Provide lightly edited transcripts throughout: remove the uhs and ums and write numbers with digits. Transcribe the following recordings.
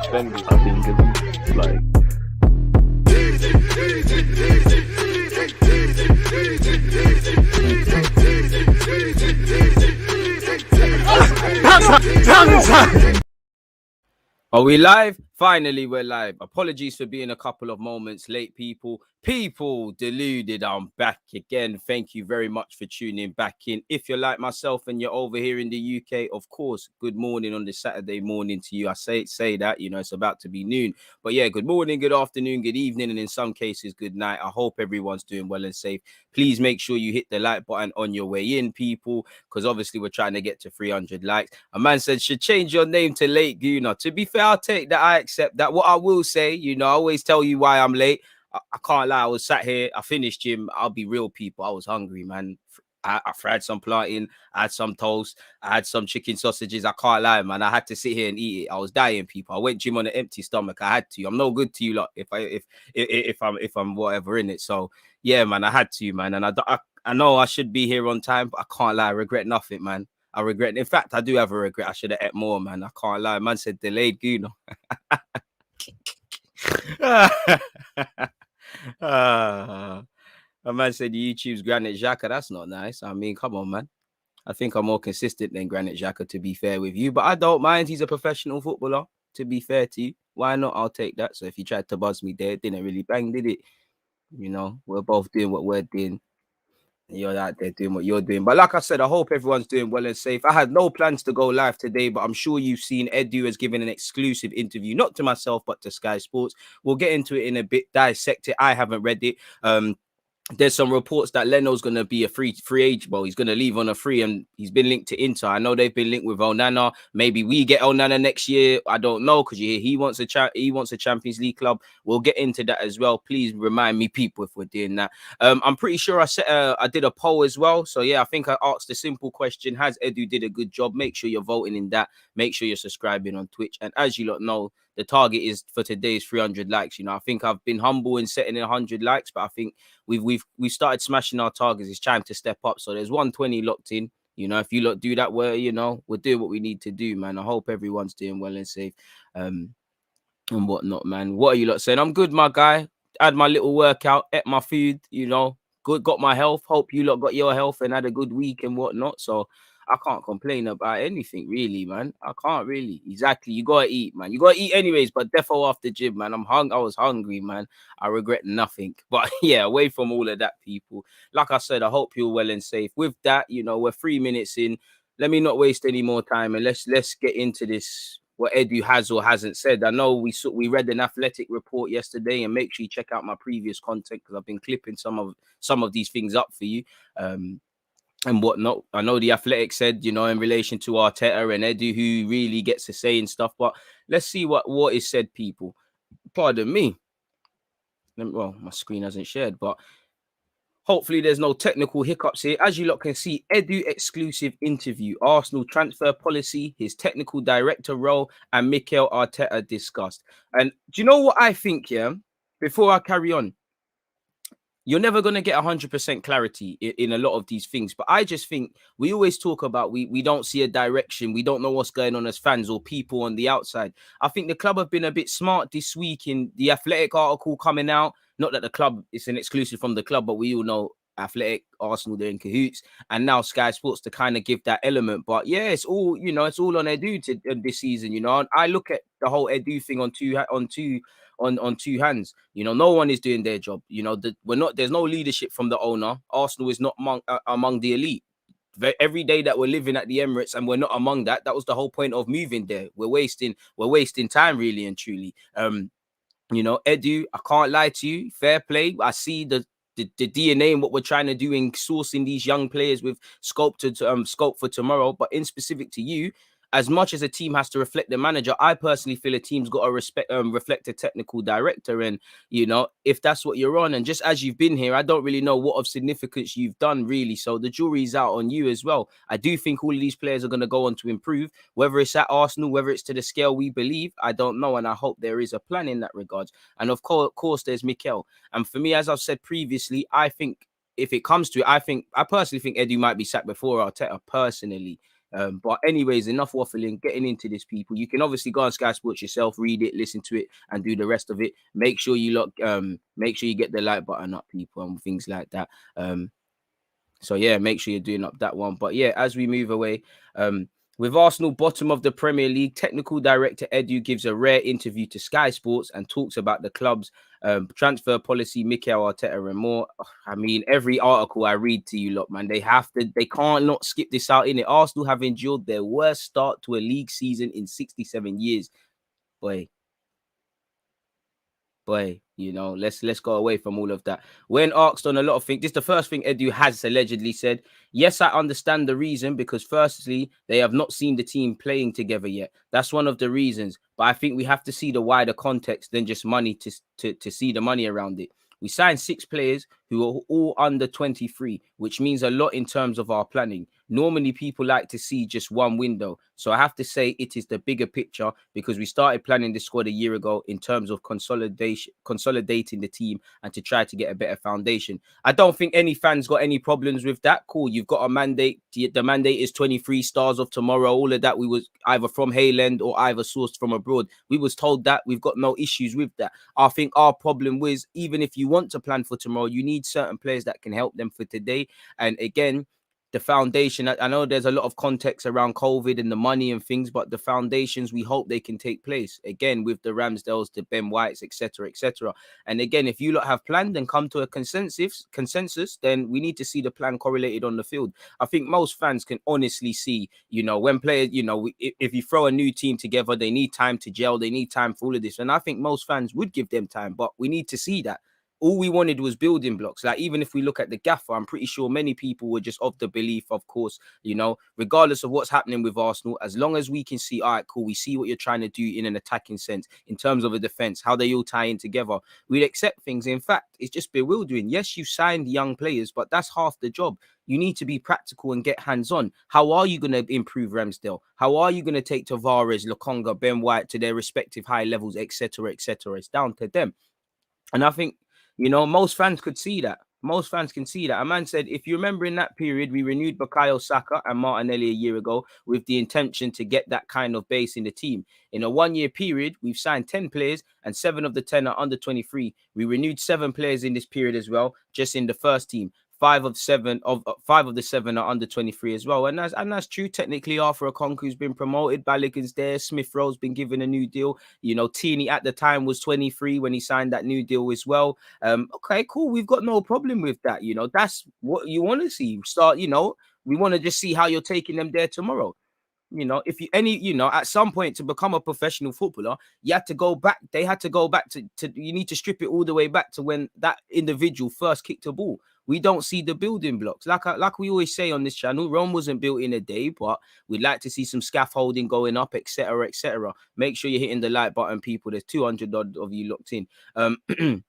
suspended. I think it's like. Are we live? Finally, we're live. Apologies for being a couple of moments late, people. Deluded, I'm back again. Thank you very much for tuning back in. If you're like myself and you're over here in the UK, of course, good morning on this Saturday morning to you. I say that, you know, it's about to be noon. But yeah, good morning, good afternoon, good evening, and in some cases, good night. I hope everyone's doing well and safe. Please make sure you hit the like button on your way in, people, because obviously we're trying to get to 300 likes. A man said, should change your name to Late Gooner. To be fair, I'll take that. I accept that. What I will say, you know, I always tell you why I'm late. I can't lie. I was sat here. I finished gym. I'll be real, people. I was hungry, man. I fried some plantain. I had some toast. I had some chicken sausages. I can't lie, man. I had to sit here and eat it. I was dying, people. I went gym on an empty stomach. I had to. I'm no good to you, lot. If I'm whatever in it. So yeah, man. I had to, man. And I know I should be here on time, but I can't lie. I regret nothing, man. I regret. In fact, I do have a regret. I should have ate more, man. I can't lie. Man said delayed Gooner. A man said YouTube's Granite Xhaka. That's not nice. I mean, come on, man. I think I'm more consistent than Granite Xhaka, to be fair with you. But I don't mind. He's a professional footballer, to be fair to you. Why not? I'll take that. So if you tried to buzz me there, it didn't really bang, did it? You know, we're both doing what we're doing. You're out there doing what you're doing. But like I said, I hope everyone's doing well and safe. I had no plans to go live today, but I'm sure you've seen Edu has given an exclusive interview, not to myself, but to Sky Sports. We'll get into it in a bit, dissect it. I haven't read it. There's some reports that Leno's going to be a free agent. Well, he's going to leave on a free, and he's been linked to Inter. I know they've been linked with Onana. Maybe we get Onana next year. I don't know, because he wants a Champions League club. We'll get into that as well. Please remind me, people, if we're doing that. I'm pretty sure I did a poll as well. So yeah, I think I asked a simple question: has Edu did a good job? Make sure you're voting in that. Make sure you're subscribing on Twitch. And as you lot know, the target is for today's 300 likes. You know, I think I've been humble in setting in 100 likes, but I think we've started smashing our targets. It's time to step up. So there's 120 locked in. You know, if you lot do that, you know, we're doing what we need to do, man. I hope everyone's doing well and safe, and whatnot, man. What are you lot saying? I'm good, my guy. Had my little workout, ate my food, you know, good, got my health. Hope you lot got your health and had a good week and whatnot. So I can't complain about anything, really, man. I can't really. Exactly. You gotta eat, man. You gotta eat anyways, but defo after gym, man. I was hungry, man. I regret nothing. But yeah, away from all of that, people. Like I said, I hope you're well and safe. With that, you know, we're 3 minutes in. Let me not waste any more time, and let's get into this. What Edu has or hasn't said. I know we read an Athletic report yesterday, and make sure you check out my previous content, because I've been clipping some of these things up for you. And whatnot. I know the Athletic said, you know, in relation to Arteta and Edu, who really gets to say and stuff. But let's see what is said, people. Pardon me. Well, my screen hasn't shared, but hopefully there's no technical hiccups here. As you lot can see, Edu exclusive interview, Arsenal transfer policy, his technical director role, and Mikel Arteta discussed. And do you know what I think, yeah? Before I carry on, you're never going to get 100% clarity in a lot of these things. But I just think we always talk about we don't see a direction. We don't know what's going on as fans or people on the outside. I think the club have been a bit smart this week in the Athletic article coming out. Not that the club is an exclusive from the club, but we all know Athletic, Arsenal, they're in cahoots. And now Sky Sports to kind of give that element. But yeah, it's all, you know, it's all on Edu this season, you know. And I look at the whole Edu thing on two hands. You know, no one is doing their job. You know, there's no leadership from the owner. Arsenal is not among the elite. Every day that we're living at the Emirates and we're not among that was the whole point of moving there. We're wasting time, really and truly. You know, Edu, I can't lie to you, fair play. I see the DNA and what we're trying to do in sourcing these young players with scope for tomorrow. But in specific to you, as much as a team has to reflect the manager, I personally feel a team's got to reflect a technical director. And, you know, if that's what you're on, and just as you've been here, I don't really know what of significance you've done, really. So the jury's out on you as well. I do think all of these players are going to go on to improve, whether it's at Arsenal, whether it's to the scale we believe, I don't know. And I hope there is a plan in that regard. And of course, there's Mikel. And for me, as I've said previously, I think if it comes to it, I personally think Edu might be sacked before Arteta, personally. But anyways, enough waffling, getting into this, people. You can obviously go on Sky Sports yourself, read it, listen to it, and do the rest of it. Make sure you make sure you get the like button up, people, and things like that. So yeah, make sure you're doing up that one. But yeah, as we move away, with Arsenal bottom of the Premier League, technical director Edu gives a rare interview to Sky Sports and talks about the club's transfer policy, Mikel Arteta, and more. I mean, every article I read to you lot, man, they can't not skip this out in it. Arsenal have endured their worst start to a league season in 67 years. Boy, you know, let's go away from all of that. When asked on a lot of things, this is the first thing Edu has allegedly said. Yes, I understand the reason, because firstly, they have not seen the team playing together yet. That's one of the reasons. But I think we have to see the wider context than just money to see the money around it. We signed 6 players who are all under 23, which means a lot in terms of our planning. Normally, people like to see just one window. So I have to say it is the bigger picture, because we started planning this squad a year ago in terms of consolidating the team and to try to get a better foundation. I don't think any fans got any problems with that. Cool, you've got a mandate. The mandate is 23 stars of tomorrow. All of that we was either from Hayland or either sourced from abroad. We was told that. We've got no issues with that. I think our problem was, even if you want to plan for tomorrow, you need certain players that can help them for today. And again, the foundation, I know there's a lot of context around COVID and the money and things, but the foundations, we hope they can take place again with the Ramsdales, the Ben Whites, etc., etc. And again, if you lot have planned and come to a consensus, then we need to see the plan correlated on the field. I think most fans can honestly see, you know, when players, you know, if you throw a new team together, they need time to gel, they need time for all of this. And I think most fans would give them time, but we need to see that. All we wanted was building blocks. Like, even if we look at the gaffer, I'm pretty sure many people were just of the belief, of course, you know, regardless of what's happening with Arsenal, as long as we can see, all right, cool, we see what you're trying to do in an attacking sense, in terms of a defense, how they all tie in together, we'd accept things. In fact, it's just bewildering. Yes, you signed young players, but that's half the job. You need to be practical and get hands-on. How are you going to improve Ramsdale? How are you going to take Tavares, Lokonga, Ben White to their respective high levels, etc., etc.? It's down to them. And I think, you know, most fans could see that. Most fans can see that. A man said, if you remember in that period, we renewed Bukayo Saka and Martinelli a year ago with the intention to get that kind of base in the team. In a 1-year period, we've signed 10 players and 7 of the 10 are under 23. We renewed 7 players in this period as well, just in the first team. 5 of the 7 are under 23 as well. And that's true. Technically, Arthur Okonku's been promoted. Balogun's there. Smith Rowe's been given a new deal. You know, Tierney at the time was 23 when he signed that new deal as well. Okay, cool. We've got no problem with that. You know, that's what you want to see. Start, you know, we want to just see how you're taking them there tomorrow. You know, if you at some point to become a professional footballer, you had to go back. They had to go back to you need to strip it all the way back to when that individual first kicked a ball. We don't see the building blocks. Like we always say on this channel, Rome wasn't built in a day, but we'd like to see some scaffolding going up, etc., etc. Make sure you're hitting the like button, people. There's 200 odd of you locked in.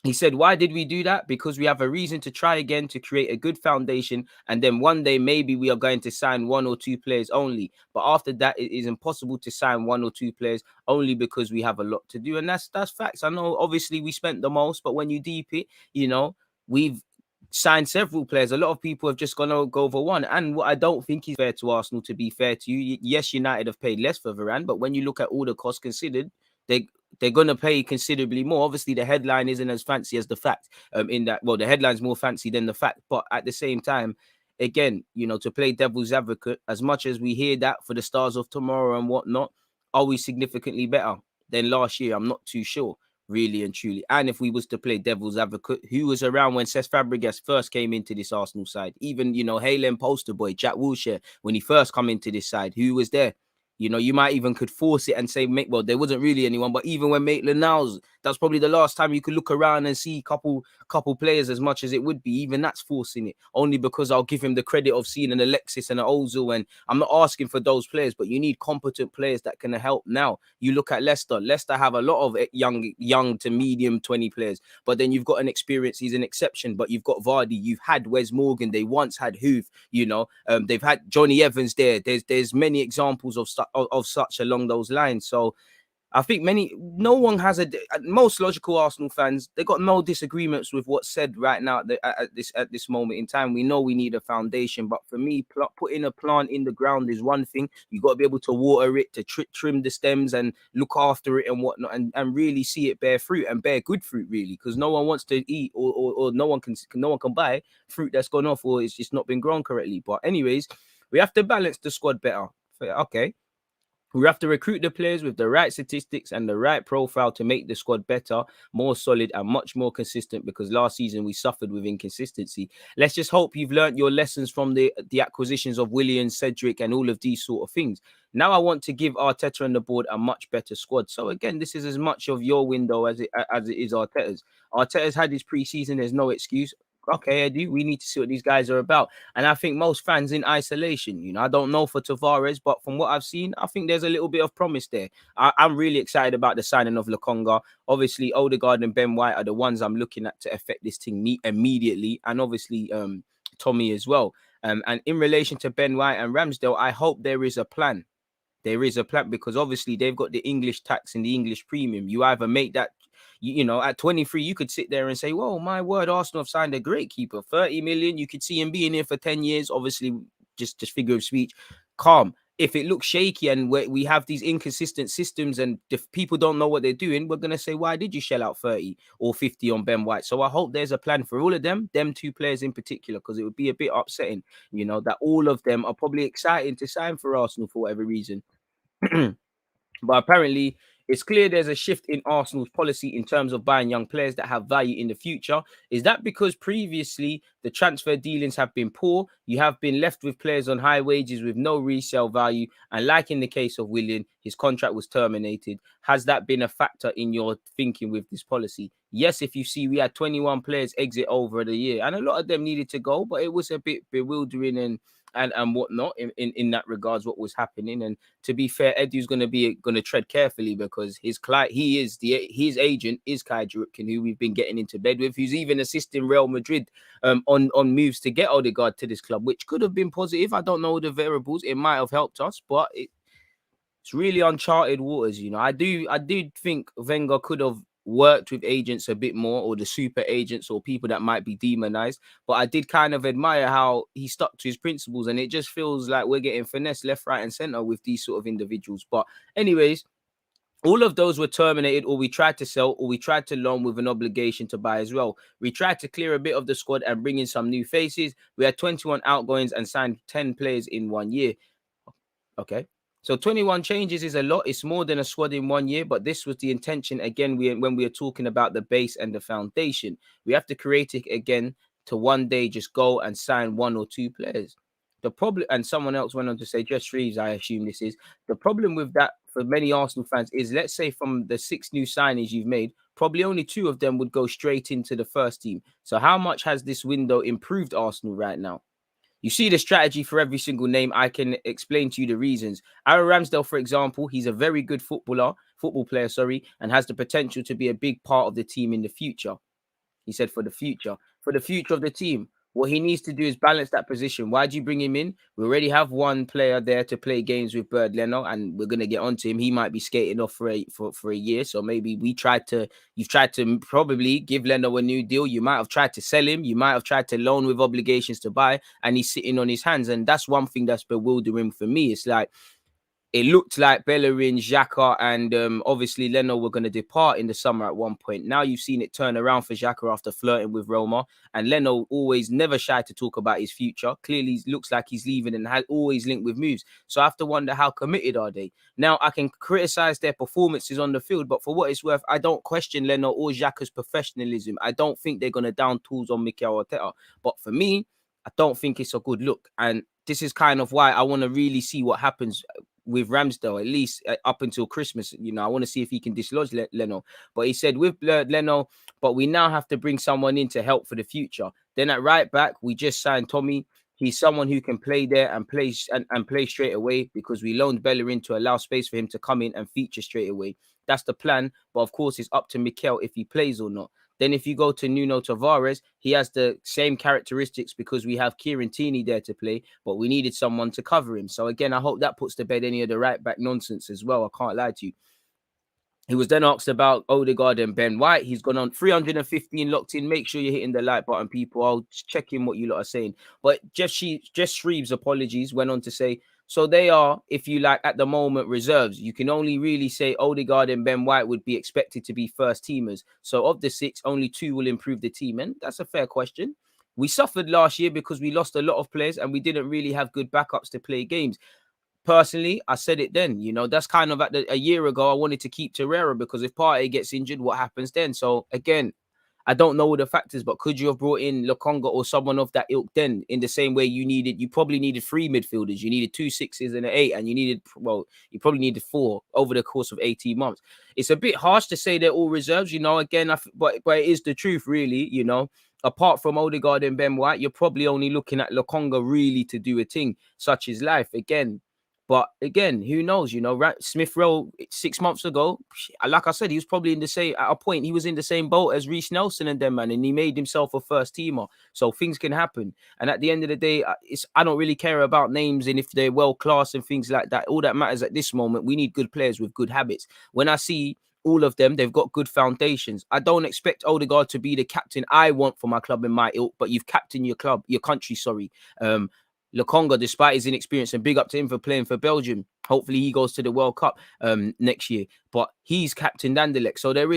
He said, why did we do that? Because we have a reason to try again to create a good foundation. And then one day, maybe we are going to sign 1 or 2 players only. But after that, it is impossible to sign 1 or 2 players only because we have a lot to do. And that's facts. I know, obviously, we spent the most, but when you deep it, you know, we've signed several players. A lot of people have just gone over one. And what I don't think is fair to Arsenal, to be fair to you, yes, United have paid less for Varane, but when you look at all the costs considered, they're going to pay considerably more. Obviously, the headline isn't as fancy as the fact. In that, well, the headline's more fancy than the fact. But at the same time, again, you know, to play devil's advocate, as much as we hear that for the stars of tomorrow and whatnot, are we significantly better than last year? I'm not too sure, really and truly. And if we was to play devil's advocate, who was around when Cesc Fabregas first came into this Arsenal side? Even, you know, Haylen poster boy, Jack Wilshere, when he first come into this side, who was there? You know, you might even could force it and say, well, there wasn't really anyone. But even when Maitland-Niles, that's probably the last time you could look around and see couple players, as much as it would be. Even that's forcing it. Only because I'll give him the credit of seeing an Alexis and an Ozil. And I'm not asking for those players, but you need competent players that can help now. You look at Leicester. Leicester have a lot of young to medium 20 players. But then you've got an experience. He's an exception. But you've got Vardy. You've had Wes Morgan. They once had Hoof. You know, they've had Johnny Evans there. There's many examples of such along those lines. So I think no one has most logical Arsenal fans, they got no disagreements with what's said right now at this moment in time. We know we need a foundation, but for me, putting a plant in the ground is one thing. You got to be able to water it, to trim the stems and look after it and whatnot, and really see it bear fruit and bear good fruit, really, because no one wants to eat or no one can buy fruit that's gone off or it's just not been grown correctly. But anyways, we have to balance the squad better. Okay. We have to recruit the players with the right statistics and the right profile to make the squad better, more solid, and much more consistent, because last season we suffered with inconsistency. Let's just hope you've learned your lessons from the acquisitions of Willian, Cedric, and all of these sort of things. Now I want to give Arteta and the board a much better squad. So again, this is as much of your window as it is Arteta's. Arteta's had his preseason. There's no excuse. Okay, Eddie, we need to see what these guys are about. And I think most fans in isolation, I don't know for Tavares, but from what I've seen, I think there's a little bit of promise there. I'm really excited about the signing of Lokonga. Obviously, Odegaard and Ben White are the ones I'm looking at to affect this thing immediately. And obviously, Tommy as well. And in relation to Ben White and Ramsdale, I hope there is a plan. There is a plan, because obviously they've got the English tax and the English premium. You either make that, at 23, you could sit there and say, "Whoa, my word, Arsenal have signed a great keeper, 30 million." You could see him being here for 10 years. Obviously, just figure of speech. Calm. If it looks shaky and we have these inconsistent systems and if people don't know what they're doing, we're going to say, why did you shell out 30 or 50 on Ben White? So I hope there's a plan for all of them two players in particular, because it would be a bit upsetting, that all of them are probably excited to sign for Arsenal for whatever reason. But apparently, it's clear there's a shift in Arsenal's policy in terms of buying young players that have value in the future. Is that because previously the transfer dealings have been poor? You have been left with players on high wages with no resale value. And like in the case of Willian, his contract was terminated. Has that been a factor in your thinking with this policy? Yes, if you see, we had 21 players exit over the year, and a lot of them needed to go, but it was a bit bewildering and whatnot in that regards, what was happening. And to be fair, Edu's going to tread carefully, because his client, his agent is Kai Jurupkin, who we've been getting into bed with, who's even assisting Real Madrid on moves to get Odegaard to this club, which could have been positive. I don't know the variables. It might have helped us, but it's really uncharted waters. I do think Wenger could have worked with agents a bit more, or the super agents, or people that might be demonized. But I did kind of admire how he stuck to his principles, and it just feels like we're getting finesse left, right, and center with these sort of individuals. But anyways, all of those were terminated, or we tried to sell, or we tried to loan with an obligation to buy as well. We tried to clear a bit of the squad and bring in some new faces. We had 21 outgoings and signed 10 players in 1 year. Okay. So 21 changes is a lot. It's more than a squad in 1 year, but this was the intention. Again, when we are talking about the base and the foundation, we have to create it again to one day just go and sign 1 or 2 players. The problem, and someone else went on to say, Jess Reeves, I assume this is, the problem with that for many Arsenal fans is, let's say from the 6 new signings you've made, probably only 2 of them would go straight into the first team. So how much has this window improved Arsenal right now? You see the strategy for every single name. I can explain to you the reasons. Aaron Ramsdale, for example, he's a very good football player, and has the potential to be a big part of the team in the future. He said for the future of the team. What he needs to do is balance that position. Why do you bring him in? We already have one player there to play games with, Bird Leno, and we're gonna get onto him. He might be skating off for a year. So maybe you've tried to probably give Leno a new deal. You might have tried to sell him. You might have tried to loan with obligations to buy, and he's sitting on his hands. And that's one thing that's bewildering for me. It's like, it looked like Bellerin, Xhaka, and obviously Leno were going to depart in the summer at one point. Now you've seen it turn around for Xhaka after flirting with Roma. And Leno always never shy to talk about his future. Clearly looks like he's leaving and has always linked with moves. So I have to wonder, how committed are they? Now, I can criticize their performances on the field, but for what it's worth, I don't question Leno or Xhaka's professionalism. I don't think they're going to down tools on Mikel Arteta. But for me, I don't think it's a good look. And this is kind of why I want to really see what happens with Ramsdale, at least up until Christmas. I want to see if he can dislodge Leno. But he said with Leno, but we now have to bring someone in to help for the future. Then at right back, we just signed Tommy. He's someone who can play there and play straight away, because we loaned Bellerin to allow space for him to come in and feature straight away. That's the plan. But of course, it's up to Mikel if he plays or not. Then if you go to Nuno Tavares, he has the same characteristics, because we have Kieran Tierney there to play, but we needed someone to cover him. So again, I hope that puts to bed any of the right back nonsense as well. I can't lie to you. He was then asked about Odegaard and Ben White. He's gone on 315 locked in. Make sure you're hitting the like button, people. I'll check in what you lot are saying. But Jeff Shreve's apologies went on to say, so they are, if you like, at the moment, reserves. You can only really say Odegaard and Ben White would be expected to be first teamers. So of the 6, only 2 will improve the team. And that's a fair question. We suffered last year because we lost a lot of players and we didn't really have good backups to play games. Personally, I said it then, that's kind of a year ago. I wanted to keep Torreira because if Partey gets injured, what happens then? So again, I don't know the factors, but could you have brought in Lokonga or someone of that ilk then in the same way you probably needed 3 midfielders, you needed 2 6s and an 8, and you probably needed 4 over the course of 18 months. It's a bit harsh to say they're all reserves, again, but it is the truth, really, Apart from Odegaard and Ben White, you're probably only looking at Lokonga really to do a thing, such as life. But again, who knows? Smith Rowe 6 months ago, like I said, he was probably at a point, he was in the same boat as Reece Nelson and them, man, and he made himself a first teamer. So things can happen. And at the end of the day, I don't really care about names and if they're well class and things like that. All that matters at this moment, we need good players with good habits. When I see all of them, they've got good foundations. I don't expect Odegaard to be the captain I want for my club in my ilk, but you've captained your country. Lokonga, despite his inexperience, and big up to him for playing for Belgium. Hopefully he goes to the World Cup next year. But he's captain Anderlecht. So there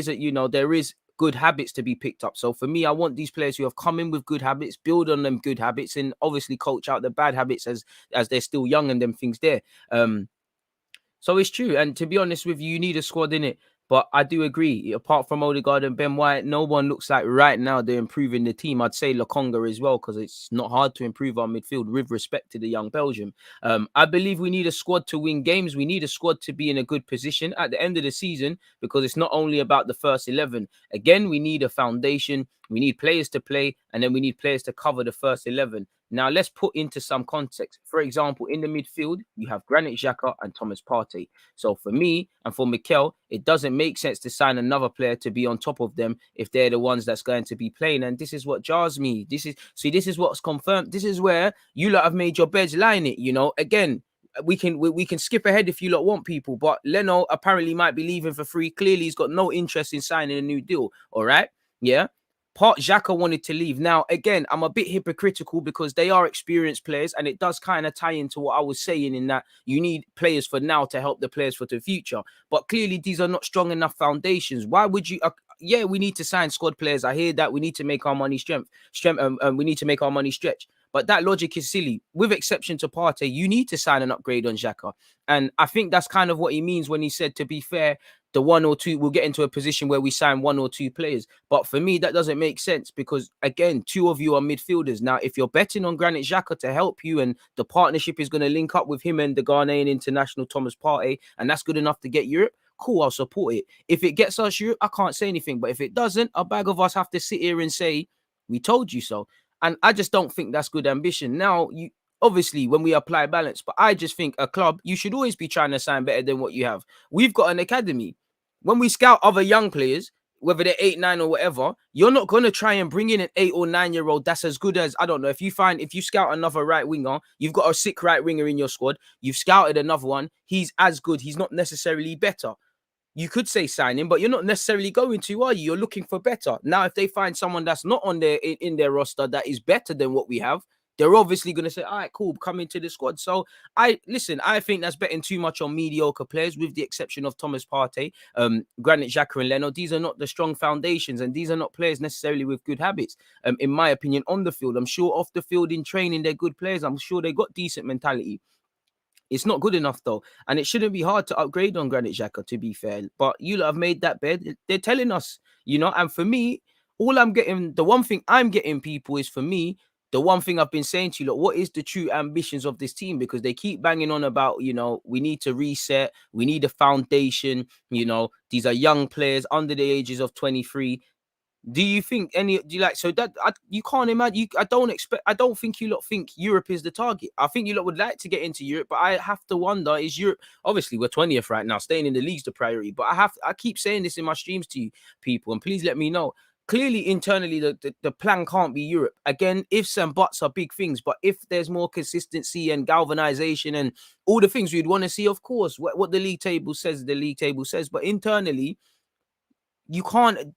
is good habits to be picked up. So for me, I want these players who have come in with good habits, build on them good habits, and obviously coach out the bad habits as they're still young and them things there. So it's true. And to be honest with you, you need a squad in it. But I do agree, apart from Odegaard and Ben White, no one looks like right now they're improving the team. I'd say Lokonga as well, because it's not hard to improve our midfield with respect to the young Belgium. I believe we need a squad to win games. We need a squad to be in a good position at the end of the season, because it's not only about the first 11. Again, we need a foundation. We need players to play, and then we need players to cover the first 11. Now, let's put into some context. For example, in the midfield, you have Granit Xhaka and Thomas Partey. So for me and for Mikel, it doesn't make sense to sign another player to be on top of them if they're the ones that's going to be playing. And this is what jars me. This is what's confirmed. This is where you lot have made your beds, line it. Again, we can skip ahead if you lot want, people. But Leno apparently might be leaving for free. Clearly, he's got no interest in signing a new deal. All right, yeah. Xhaka wanted to leave. Now, again, I'm a bit hypocritical because they are experienced players, and it does kind of tie into what I was saying in that you need players for now to help the players for the future. But clearly, these are not strong enough foundations. Why would you? Yeah, we need to sign squad players. I hear that. We need to make our money we need to make our money stretch. But that logic is silly. With exception to Partey, you need to sign an upgrade on Xhaka. And I think that's kind of what he means when he said, to be fair, the 1 or 2, we'll get into a position where we sign 1 or 2 players. But for me, that doesn't make sense because, again, 2 of you are midfielders. Now, if you're betting on Granit Xhaka to help you and the partnership is going to link up with him and the Ghanaian international Thomas Partey, and that's good enough to get Europe, cool, I'll support it. If it gets us Europe, I can't say anything. But if it doesn't, a bag of us have to sit here and say, we told you so. And I just don't think that's good ambition. Now, obviously, when we apply balance, but I just think a club, you should always be trying to sign better than what you have. We've got an academy. When we scout other young players, whether they're 8, 9 or whatever, you're not going to try and bring in an 8 or 9-year-old that's as good as, I don't know, if you scout another right winger, you've got a sick right winger in your squad, you've scouted another one, he's as good, he's not necessarily better. You could say sign him, but you're not necessarily going to, are you? You're looking for better. Now, if they find someone that's not on their in their roster that is better than what we have, they're obviously going to say, all right, cool, come into the squad. So I think that's betting too much on mediocre players, with the exception of Thomas Partey, Granit Xhaka and Leno. These are not the strong foundations, and these are not players necessarily with good habits, in my opinion, on the field. I'm sure off the field in training, they're good players. I'm sure they got decent mentality. It's not good enough, though. And it shouldn't be hard to upgrade on Granit Xhaka, to be fair. But you lot have made that bed. They're telling us, and for me, the one thing I'm getting, people, is, for me, the one thing I've been saying to you, what is the true ambitions of this team? Because they keep banging on about, we need to reset. We need a foundation. These are young players under the ages of 23. Do you think you can't imagine? I don't think you lot think Europe is the target. I think you lot would like to get into Europe, but I have to wonder, is Europe, obviously we're 20th right now, staying in the league's the priority, but I keep saying this in my streams to you people, and please let me know, clearly internally the plan can't be Europe. Again, ifs and buts are big things, but if there's more consistency and galvanization and all the things we'd want to see, of course, what the league table says, but internally, you can't,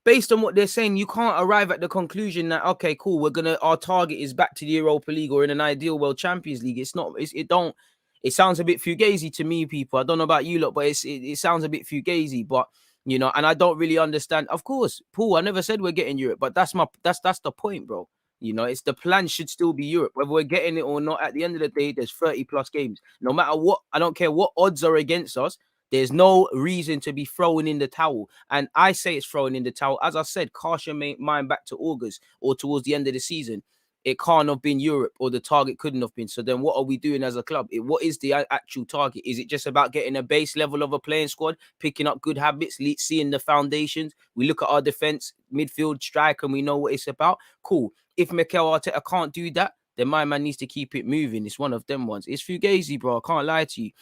based on what they're saying, you can't arrive at the conclusion that, okay, cool, our target is back to the Europa League or in an ideal world Champions League. It's not, it sounds a bit fugazi to me, people. I don't know about you lot, but it sounds a bit fugazi, but you know, and I don't really understand. Of course, Paul, I never said we're getting Europe, but that's the point, bro. You know, it's the plan should still be Europe, whether we're getting it or not. At the end of the day, there's 30 plus games. No matter what, I don't care what odds are against us. There's no reason to be throwing in the towel. And I say it's throwing in the towel. As I said, cast your mind back to August or towards the end of the season. It can't have been Europe, or the target couldn't have been. So then what are we doing as a club? What is the actual target? Is it just about getting a base level of a playing squad, picking up good habits, seeing the foundations? We look at our defense, midfield, strike, and we know what it's about. Cool. If Mikel Arteta can't do that, then my man needs to keep it moving. It's one of them ones. It's fugazi, bro. I can't lie to you.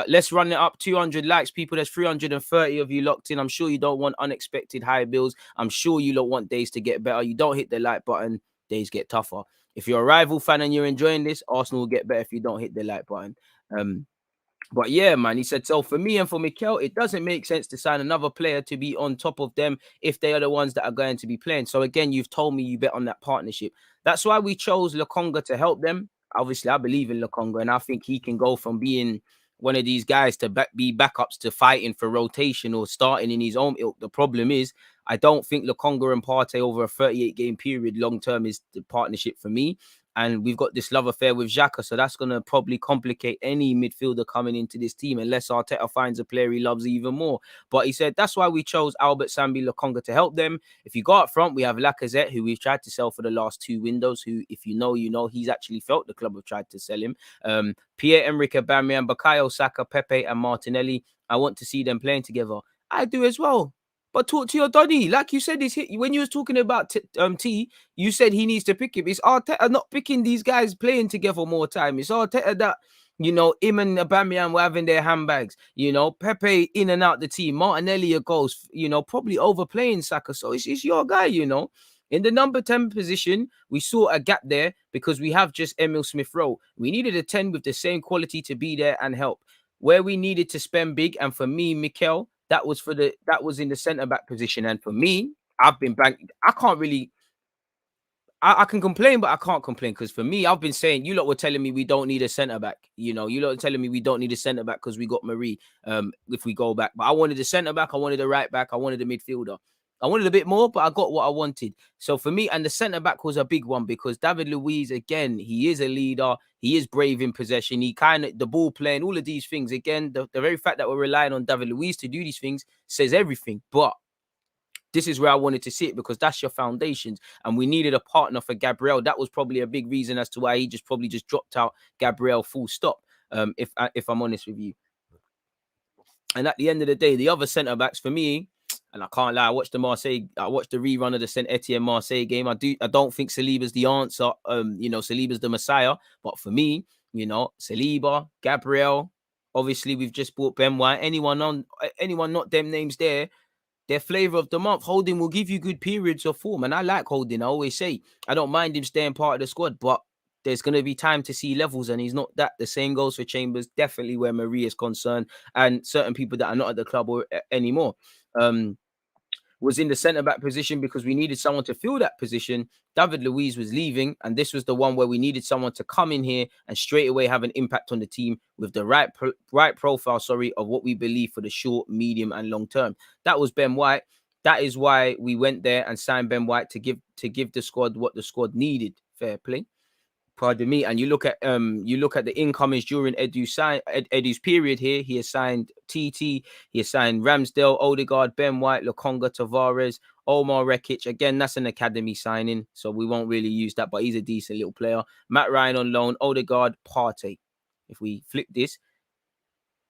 Let's run it up. 200 likes, people. There's 330 of you locked in. I'm sure you don't want unexpected high bills. I'm sure you don't want days to get better. You don't hit the like button, days get tougher. If you're a rival fan and you're enjoying this, Arsenal will get better if you don't hit the like button. But yeah, man, he said, so for me and for Mikel, it doesn't make sense to sign another player to be on top of them if they are the ones that are going to be playing. So again, you've told me you bet on that partnership. That's why we chose Lokonga to help them. Obviously, I believe in Lokonga, and I think he can go from being one of these guys to be backups to fighting for rotation or starting in his own ilk. The problem is, I don't think Lokonga and Partey over a 38-game period long-term is the partnership for me. And we've got this love affair with Xhaka, so that's going to probably complicate any midfielder coming into this team unless Arteta finds a player he loves even more. But he said that's why we chose Albert Sambi Lokonga to help them. If you go up front, we have Lacazette, who we've tried to sell for the last 2 windows, who, if you know, he's actually felt the club have tried to sell him. Pierre-Emerick Aubameyang, Bukayo Saka, Pepe and Martinelli. I want to see them playing together. I do as well. But talk to your Donny. Like you said, when you was talking about T, you said he needs to pick him. It's Arteta not picking these guys playing together more time. It's Arteta that, him and Aubameyang were having their handbags. Pepe in and out the team. Martinelli goes, probably overplaying Saka. So it's your guy, In the number 10 position, we saw a gap there because we have just Emil Smith-Rowe. We needed a 10 with the same quality to be there and help. Where we needed to spend big, and for me, Mikel, that was in the centre-back position. And for me, I've been banking. I can't really... I can complain, but I can't complain because for me, I've been saying, you lot were telling me we don't need a centre-back. You lot were telling me we don't need a centre-back because we got Marie if we go back. But I wanted a centre-back, I wanted a right-back, I wanted a midfielder. I wanted a bit more, but I got what I wanted. So for me, and the centre-back was a big one because David Luiz, again, he is a leader. He is brave in possession. He the ball playing, all of these things. Again, the very fact that we're relying on David Luiz to do these things says everything. But this is where I wanted to see it because that's your foundations. And we needed a partner for Gabriel. That was probably a big reason as to why he probably just dropped out Gabriel full stop, if I'm honest with you. And at the end of the day, the other centre-backs for me, and I can't lie, I watched the rerun of the Saint Etienne Marseille game. I don't think Saliba's the answer. Saliba's the Messiah. But for me, Saliba, Gabriel, obviously we've just bought Ben White. Anyone not them names there, their flavour of the month. Holding will give you good periods of form. And I like Holding. I always say, I don't mind him staying part of the squad, but there's going to be time to see levels, and he's not that. The same goes for Chambers, definitely where Marie is concerned, and certain people that are not at the club anymore. Was in the centre-back position because we needed someone to fill that position. David Luiz was leaving, and this was the one where we needed someone to come in here and straight away have an impact on the team with the right profile, of what we believe for the short, medium, and long term. That was Ben White. That is why we went there and signed Ben White to give the squad what the squad needed. Fair play. Pardon me. And you look at the incomings during Edu's period here. He has signed TT, he has signed Ramsdale, Odegaard, Ben White, Lokonga, Tavares, Omar Rekic. Again, that's an academy signing, so we won't really use that, but he's a decent little player. Matt Ryan on loan, Odegaard, Partey. If we flip this,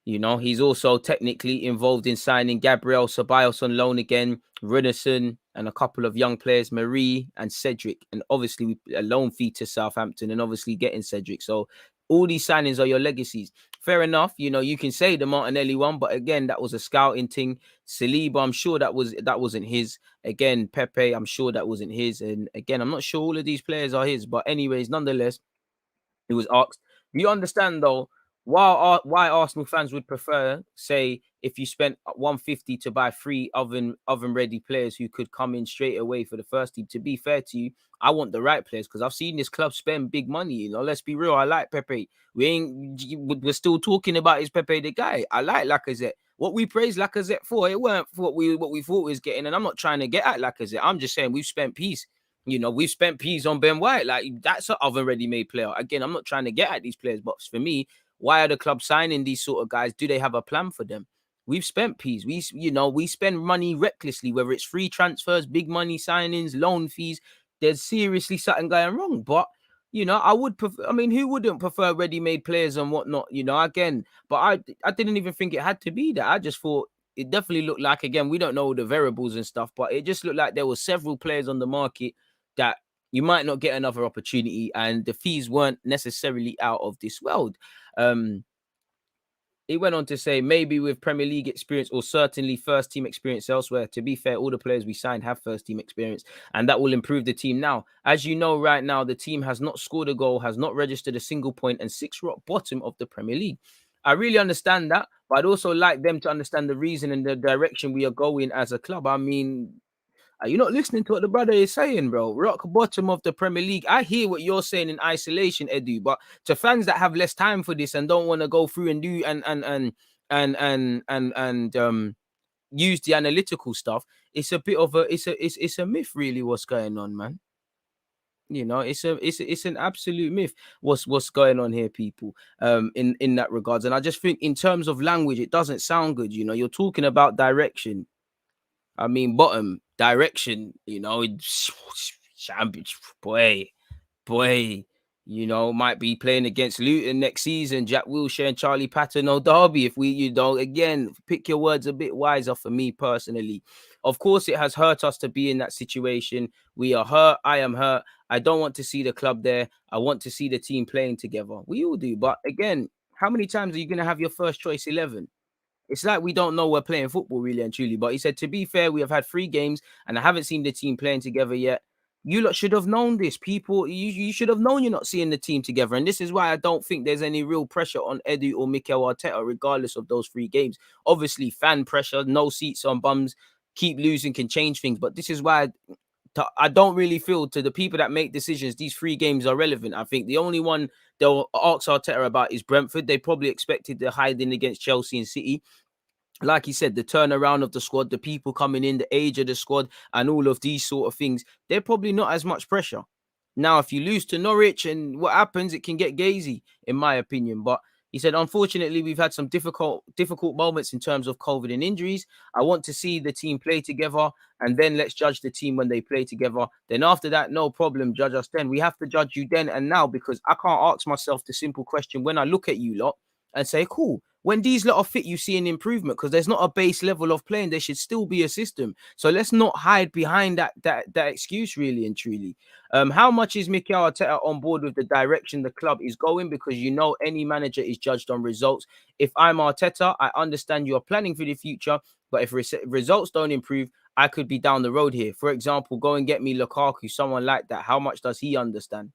he's also technically involved in signing Gabriel Ceballos on loan again, Runnison, and a couple of young players, Marie and Cedric. And obviously a loan fee to Southampton and obviously getting Cedric. So All these signings are your legacies. Fair enough, you know, you can say the Martinelli one, but again, that was a scouting thing. Saliba, I'm sure that wasn't his. Again, Pepe, I'm sure that wasn't his. And again, I'm not sure all of these players are his, but anyways, nonetheless, he was asked. Do you understand though why Arsenal fans would prefer, say, if you spent 150 to buy three oven ready players who could come in straight away for the first team? To be fair to you, I want the right players because I've seen this club spend big money. You know, let's be real. I like Pepe. We're still talking about is Pepe the guy. I like Lacazette. What we praised Lacazette for, it weren't for what we thought we was getting. And I'm not trying to get at Lacazette. I'm just saying we've spent peace. You know, we've spent peas on Ben White. Like, that's an oven ready-made player. Again, I'm not trying to get at these players, but for me, why are the clubs signing these sort of guys? Do they have a plan for them? We've spent peas. We spend money recklessly, whether it's free transfers, big money signings, loan fees. There's seriously something going wrong. But, you know, I would prefer, I mean, who wouldn't prefer ready-made players and whatnot, you know, again, but I didn't even think it had to be that. I just thought it definitely looked like, again, we don't know the variables and stuff, but it just looked like there were several players on the market that you might not get another opportunity, and the fees weren't necessarily out of this world. He went on to say maybe with Premier League experience or certainly first team experience elsewhere. To be fair, all the players we signed have first team experience, and that will improve the team now. As you know, right now, the team has not scored a goal, has not registered a single point, and six rock bottom of the Premier League. I really understand that, but I'd also like them to understand the reason and the direction we are going as a club. I mean, are you not listening to what the brother is saying, bro? Rock bottom of the Premier League. I hear what you're saying in isolation, Edu, but to fans that have less time for this and don't want to go through and do and use the analytical stuff, it's a bit of it's a myth, really, what's going on, man. You know, it's an absolute myth what's going on here, people, in that regards. And I just think in terms of language, it doesn't sound good. You know, you're talking about direction. I mean, bottom direction, you know, championship, boy, you know, might be playing against Luton next season. Jack Wilshere and Charlie Patton, no Derby. If we, you know, again, pick your words a bit wiser for me personally. Of course, it has hurt us to be in that situation. We are hurt. I am hurt. I don't want to see the club there. I want to see the team playing together. We all do. But again, how many times are you going to have your first choice 11? It's like we don't know we're playing football really and truly. But he said, to be fair, we have had 3 games and I haven't seen the team playing together yet. You lot should have known this. People, you should have known you're not seeing the team together. And this is why I don't think there's any real pressure on Edu or Mikel Arteta, regardless of those 3 games. Obviously, fan pressure, no seats on bums, keep losing can change things. But this is why I don't really feel, to the people that make decisions, these 3 games are relevant. I think the only one they'll ask Arteta about is Brentford. They probably expected the hiding against Chelsea and City. Like he said, the turnaround of the squad, the people coming in, the age of the squad, and all of these sort of things, they're probably not as much pressure. Now, if you lose to Norwich and what happens, it can get gazy, in my opinion. But he said, unfortunately, we've had some difficult moments in terms of COVID and injuries. I want to see the team play together, and then let's judge the team when they play together. Then after that, no problem, judge us then. We have to judge you then and now, because I can't ask myself the simple question when I look at you lot and say, cool, when these lot are fit, you see an improvement, because there's not a base level of playing. There should still be a system. So let's not hide behind that excuse, really and truly. How much is Mikel Arteta on board with the direction the club is going? Because you know any manager is judged on results. If I'm Arteta, I understand you're planning for the future, but if results don't improve, I could be down the road here. For example, go and get me Lukaku, someone like that. How much does he understand?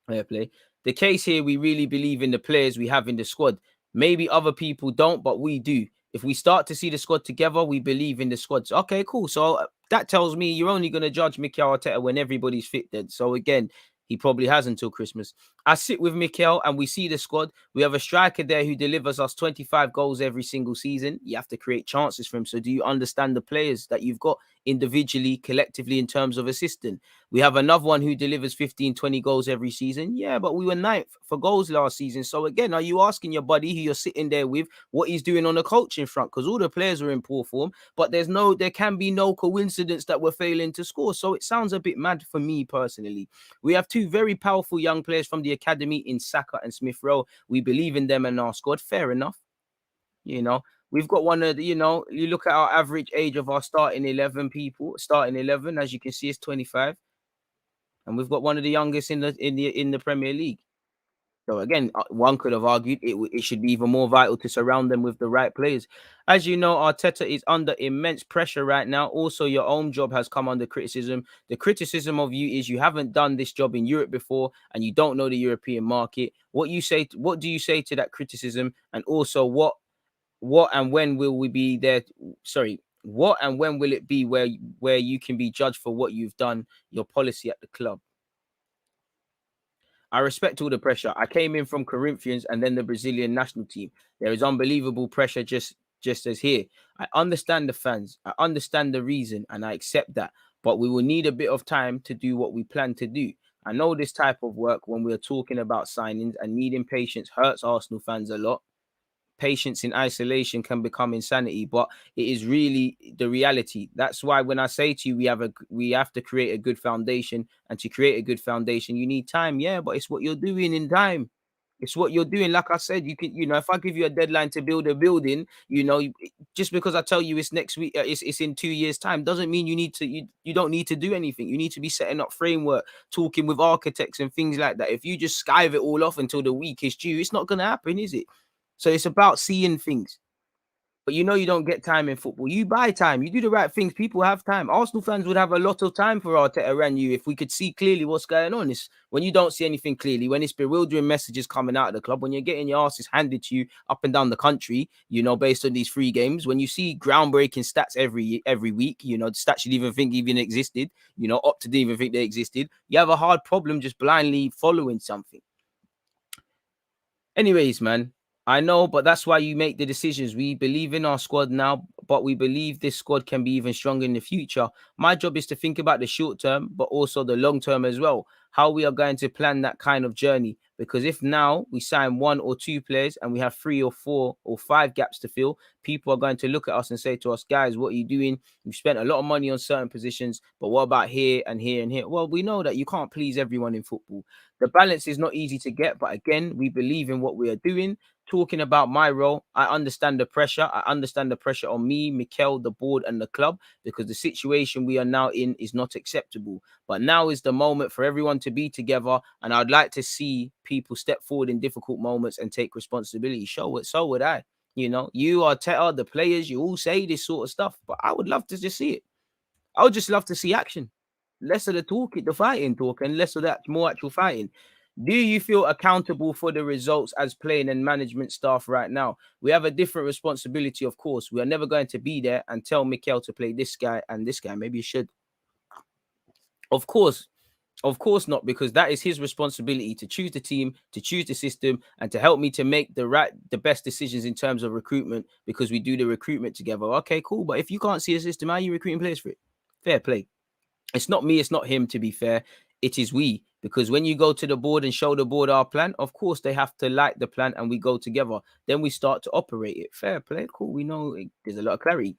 Fair play. The case here, we really believe in the players we have in the squad. Maybe other people don't, but we do. If we start to see the squad together, we believe in the squad. So, okay, cool. So that tells me you're only going to judge Mikel Arteta when everybody's fit then. So again, he probably has until Christmas. I sit with Mikel and we see the squad. We have a striker there who delivers us 25 goals every single season. You have to create chances for him. So do you understand the players that you've got individually, collectively, in terms of assisting? We have another one who delivers 15, 20 goals every season. Yeah, but we were 9th for goals last season. So again, are you asking your buddy who you're sitting there with what he's doing on the coaching front? Because all the players are in poor form, but there can be no coincidence that we're failing to score. So it sounds a bit mad for me personally. We have 2 very powerful young players from the academy in Saka and Smith Rowe. We believe in them and our squad. Fair enough. You know, we've got one of the, you know, you look at our average age of our starting 11 people, starting 11, as you can see, is 25. And we've got one of the youngest in the Premier League. So again, one could have argued it should be even more vital to surround them with the right players. As you know, Arteta is under immense pressure right now. Also, your own job has come under criticism. The criticism of you is you haven't done this job in Europe before, and you don't know the European market. What do you say to that criticism? And also, what and when will we be there? Sorry, what and when will it be where you can be judged for what you've done, your policy at the club? I respect all the pressure. I came in from Corinthians and then the Brazilian national team. There is unbelievable pressure just as here. I understand the fans. I understand the reason and I accept that. But we will need a bit of time to do what we plan to do. I know this type of work when we're talking about signings and needing patience hurts Arsenal fans a lot. Patience in isolation can become insanity, but it is really the reality. That's why when I say to you we have to create a good foundation, and to create a good foundation you need time. Yeah, but it's what you're doing in time. It's what you're doing. Like I said, you can, if I give you a deadline to build a building, just because I tell you it's next week, it's in 2 years time, doesn't mean you don't need to do anything. You need to be setting up framework, talking with architects and things like that. If you just skive it all off until the week is due, it's not going to happen, is it? So it's about seeing things. But you don't get time in football. You buy time. You do the right things. People have time. Arsenal fans would have a lot of time for Arteta and you if we could see clearly what's going on. It's when you don't see anything clearly, when it's bewildering messages coming out of the club, when you're getting your asses handed to you up and down the country, based on these free games, when you see groundbreaking stats every week, the stats you didn't even think even existed, Opta didn't even think they existed. You have a hard problem just blindly following something. Anyways, man, I know, but that's why you make the decisions. We believe in our squad now, but we believe this squad can be even stronger in the future. My job is to think about the short term, but also the long term as well. How we are going to plan that kind of journey. Because if now we sign 1 or 2 players and we have 3 or 4 or 5 gaps to fill, people are going to look at us and say to us, guys, what are you doing? You've spent a lot of money on certain positions, but what about here and here and here? Well, we know that you can't please everyone in football. The balance is not easy to get, but again, we believe in what we are doing. Talking about my role, I understand the pressure. I understand the pressure on me, Mikel, the board, and the club, because the situation we are now in is not acceptable. But now is the moment for everyone to be together, and I'd like to see people step forward in difficult moments and take responsibility. So would I. You are Arteta, the players, you all say this sort of stuff, but I would love to just see it. I would just love to see action. Less of the talk, the fighting talk, and less of that, more actual fighting. Do you feel accountable for the results as playing and management staff right now? We have a different responsibility, of course. We are never going to be there and tell Mikel to play this guy and this guy. Maybe you should. Of course not, because that is his responsibility to choose the team, to choose the system, and to help me to make the best decisions in terms of recruitment, because we do the recruitment together. Okay, cool. But if you can't see a system, how are you recruiting players for it? Fair play. It's not me, it's not him, to be fair. It is we. Because when you go to the board and show the board our plan, of course, they have to like the plan and we go together. Then we start to operate it. Fair play. Cool. We know there's a lot of clarity.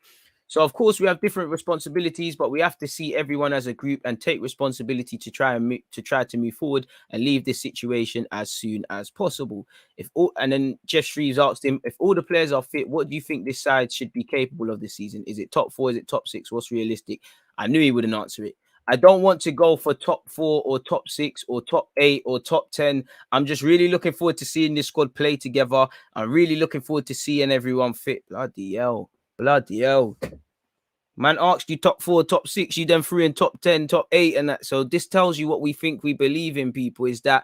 So, of course, we have different responsibilities, but we have to see everyone as a group and take responsibility to try to move forward and leave this situation as soon as possible. And then Jeff Shreves asked him, if all the players are fit, what do you think this side should be capable of this season? Is it top 4? Is it top 6? What's realistic? I knew he wouldn't answer it. I don't want to go for top 4 or top 6 or top 8 or top 10. I'm just really looking forward to seeing this squad play together. I'm really looking forward to seeing everyone fit. Bloody hell. Man asked you top 4, top 6, you then threw in top 10, top 8 and that. So this tells you what we think we believe in, people, is that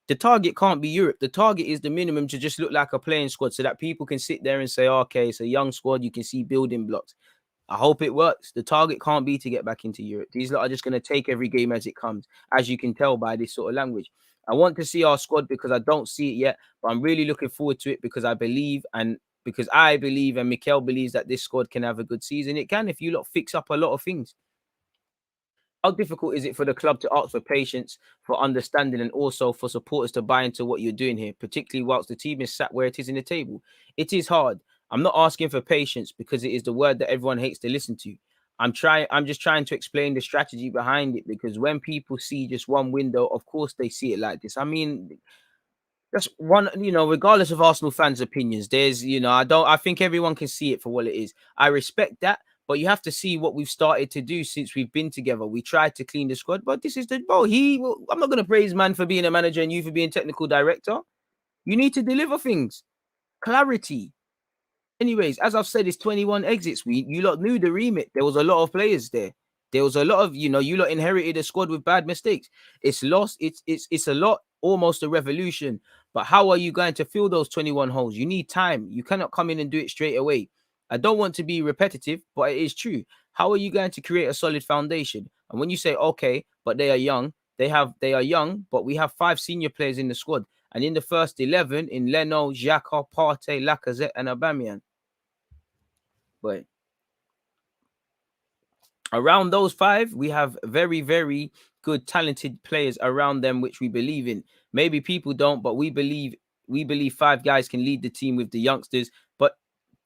the target can't be Europe. The target is the minimum to just look like a playing squad so that people can sit there and say, okay, it's a young squad. You can see building blocks. I hope it works. The target can't be to get back into Europe. These lot are just going to take every game as it comes, as you can tell by this sort of language. I want to see our squad because I don't see it yet, but I'm really looking forward to it because I believe and Mikel believes that this squad can have a good season. It can if you lot fix up a lot of things. How difficult is it for the club to ask for patience, for understanding, and also for supporters to buy into what you're doing here, particularly whilst the team is sat where it is in the table? It is hard. I'm not asking for patience because it is the word that everyone hates to listen to. I'm just trying to explain the strategy behind it, because when people see just one window, of course they see it like this. I mean, that's one, regardless of Arsenal fans' opinions, there's, I think everyone can see it for what it is. I respect that, But you have to see what we've started to do since we've been together. We tried to clean the squad, but this is the I'm not going to praise man for being a manager and you for being technical director. You need to deliver things. Clarity. Anyways, as I've said, it's 21 exits. You lot knew the remit. There was a lot of players there. There was a lot of, you lot inherited a squad with bad mistakes. It's lost. It's a lot, almost a revolution. But how are you going to fill those 21 holes? You need time. You cannot come in and do it straight away. I don't want to be repetitive, but it is true. How are you going to create a solid foundation? And when you say, okay, but they are young, they are young, but we have 5 senior players in the squad. And in the first 11, in LENO, Xhaka, Partey, Lacazette, and Aubameyang. But around those 5, we have very, very good, talented players around them, which we believe in. Maybe people don't, but we believe 5 guys can lead the team with the youngsters.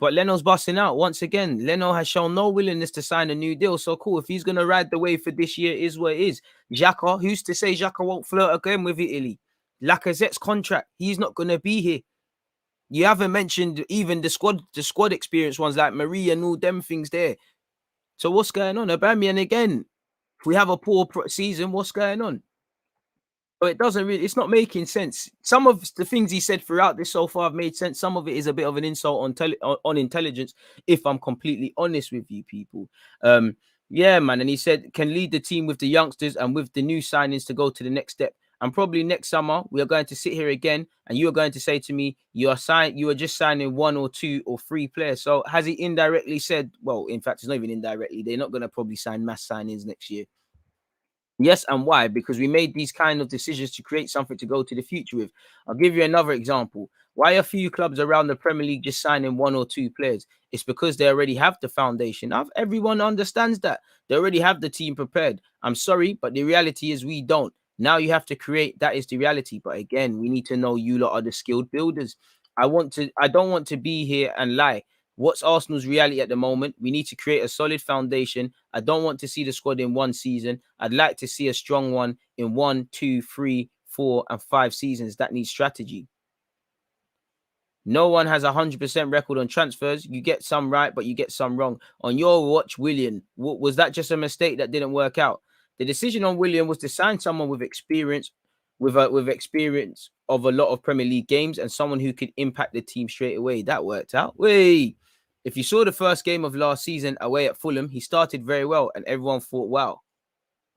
But Leno's busting out once again. Leno has shown no willingness to sign a new deal. So cool. If he's gonna ride the wave for this year, is what it is. Xhaka, who's to say Xhaka won't flirt again with Italy? Lacazette's contract, he's not gonna be here. You haven't mentioned even the squad experience ones like Maria and all them things there. So what's going on? Aubameyang again. If we have a poor season, what's going on? So it doesn't really, it's not making sense. Some of the things he said throughout this so far have made sense. Some of it is a bit of an insult on intelligence, if I'm completely honest with you people. Yeah, man. And he said can lead the team with the youngsters and with the new signings to go to the next step. And probably next summer we are going to sit here again, and you are going to say to me, you are just signing 1 or 2 or 3 players. So has he indirectly said, well, in fact, it's not even indirectly, they're not going to probably sign mass signings next year. Yes, and why? Because we made these kind of decisions to create something to go to the future with. I'll give you another example. Why are few clubs around the Premier League just signing 1 or 2 players? It's because they already have the foundation. Everyone understands that. They already have the team prepared. I'm sorry, but the reality is we don't. Now you have to create. That is the reality. But again, we need to know you lot are the skilled builders. I don't want to be here and lie. What's Arsenal's reality at the moment? We need to create a solid foundation. I don't want to see the squad in 1 season. I'd like to see a strong one in 1, 2, 3, 4, and 5 seasons. That needs strategy. No one has 100% record on transfers. You get some right, but you get some wrong. On your watch, Willian, was that just a mistake that didn't work out? The decision on Willian was to sign someone with experience, with experience of a lot of Premier League games, and someone who could impact the team straight away. That worked out. If you saw the first game of last season away at Fulham, he started very well, and everyone thought, wow.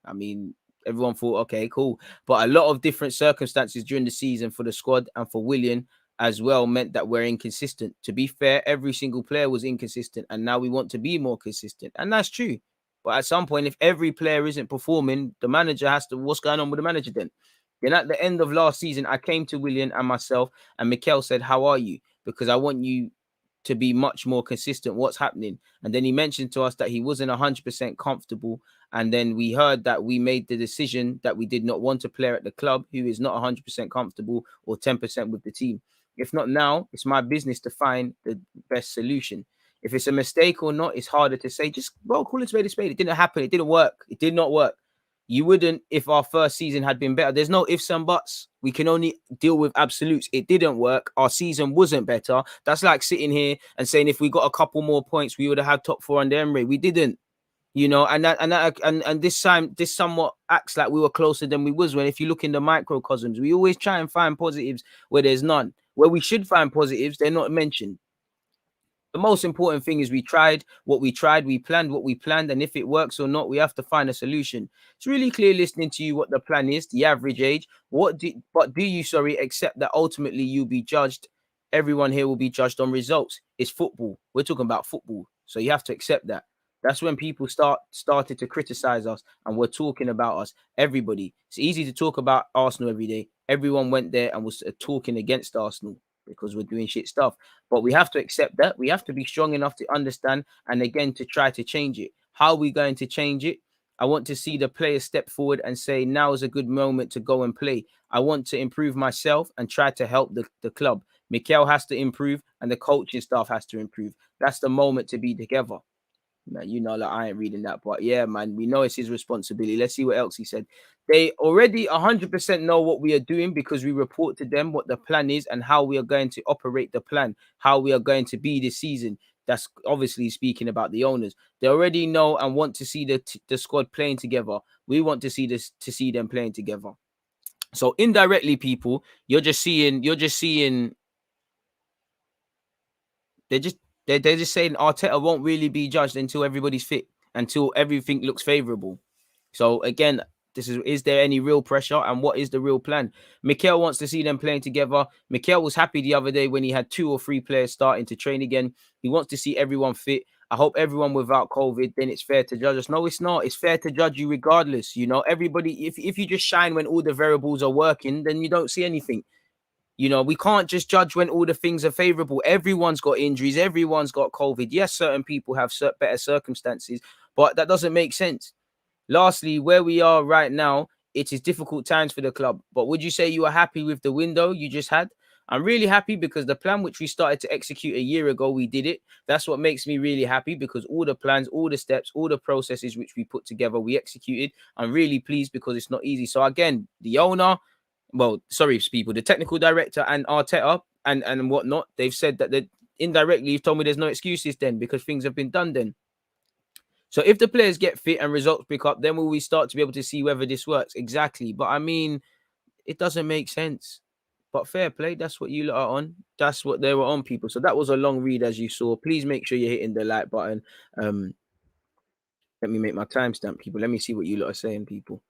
I mean, everyone thought, okay, cool. But a lot of different circumstances during the season for the squad and for Willian as well meant that we're inconsistent. To be fair, every single player was inconsistent, and now we want to be more consistent. And that's true. But at some point, if every player isn't performing, the manager has to, what's going on with the manager then? Then at the end of last season, I came to Willian and myself, and Mikel said, how are you? Because I want you to be much more consistent. What's happening? And then he mentioned to us that he wasn't 100% comfortable. And then we heard that we made the decision that we did not want a player at the club who is not 100% comfortable or 10% with the team. If not now, it's my business to find the best solution. If it's a mistake or not, it's harder to say. Just, well, call it a spade. It didn't happen. It didn't work. It did not work. You wouldn't if our first season had been better. There's no ifs and buts. We can only deal with absolutes. It didn't work. Our season wasn't better. That's like sitting here and saying if we got a couple more points, we would have had top 4 under Emery. We didn't, and this time, this somewhat acts like we were closer than we was. When if you look in the microcosms, we always try and find positives where there's none. Where we should find positives, they're not mentioned. The most important thing is we tried, we planned what we planned, and if it works or not, we have to find a solution. It's really clear listening to you what the plan is, the average age. Do you accept that ultimately you'll be judged? Everyone here will be judged on results. It's football. We're talking about football, so you have to accept that. That's when people started to criticize us and were talking about us. Everybody. It's easy to talk about Arsenal every day. Everyone went there and was talking against Arsenal because we're doing shit stuff. But we have to accept that. We have to be strong enough to understand and again to try to change it. How are we going to change it? I want to see the players step forward and say, now is a good moment to go and play. I want to improve myself and try to help the club. Mikel has to improve and the coaching staff has to improve. That's the moment to be together. Man, I ain't reading that, but yeah, man, we know it's his responsibility. Let's see what else he said. They already 100% know what we are doing because we report to them what the plan is and how we are going to operate the plan, how we are going to be this season. That's obviously speaking about the owners. They already know and want to see the squad playing together. We want to see them playing together. So indirectly, people, you're just seeing they're just they're just saying Arteta won't really be judged until everybody's fit, until everything looks favorable. So again, this is there any real pressure, and what is the real plan? Mikel wants to see them playing together. Mikel was happy the other day when he had 2 or 3 players starting to train again. He wants to see everyone fit. I hope everyone without COVID, then it's fair to judge us. No, it's not. It's fair to judge you regardless. You know, everybody, if you just shine when all the variables are working, then you don't see anything. You know, we can't just judge when all the things are favorable. Everyone's got injuries. Everyone's got COVID. Yes, certain people have better circumstances, but that doesn't make sense. Lastly, where we are right now, it is difficult times for the club. But would you say you are happy with the window you just had? I'm really happy because the plan which we started to execute a year ago, we did it. That's what makes me really happy, because all the plans, all the steps, all the processes which we put together, we executed. I'm really pleased because it's not easy. So again, the owner, well, sorry, people, the technical director and Arteta and whatnot, they've said that they indirectly you've told me there's no excuses then, because things have been done then. So if the players get fit and results pick up, then will we start to be able to see whether this works? Exactly. But I mean, it doesn't make sense. But fair play, that's what you lot are on. That's what they were on, people. So that was a long read, as you saw. Please make sure you're hitting the like button. Let me make my timestamp, people. Let me see what you lot are saying, people.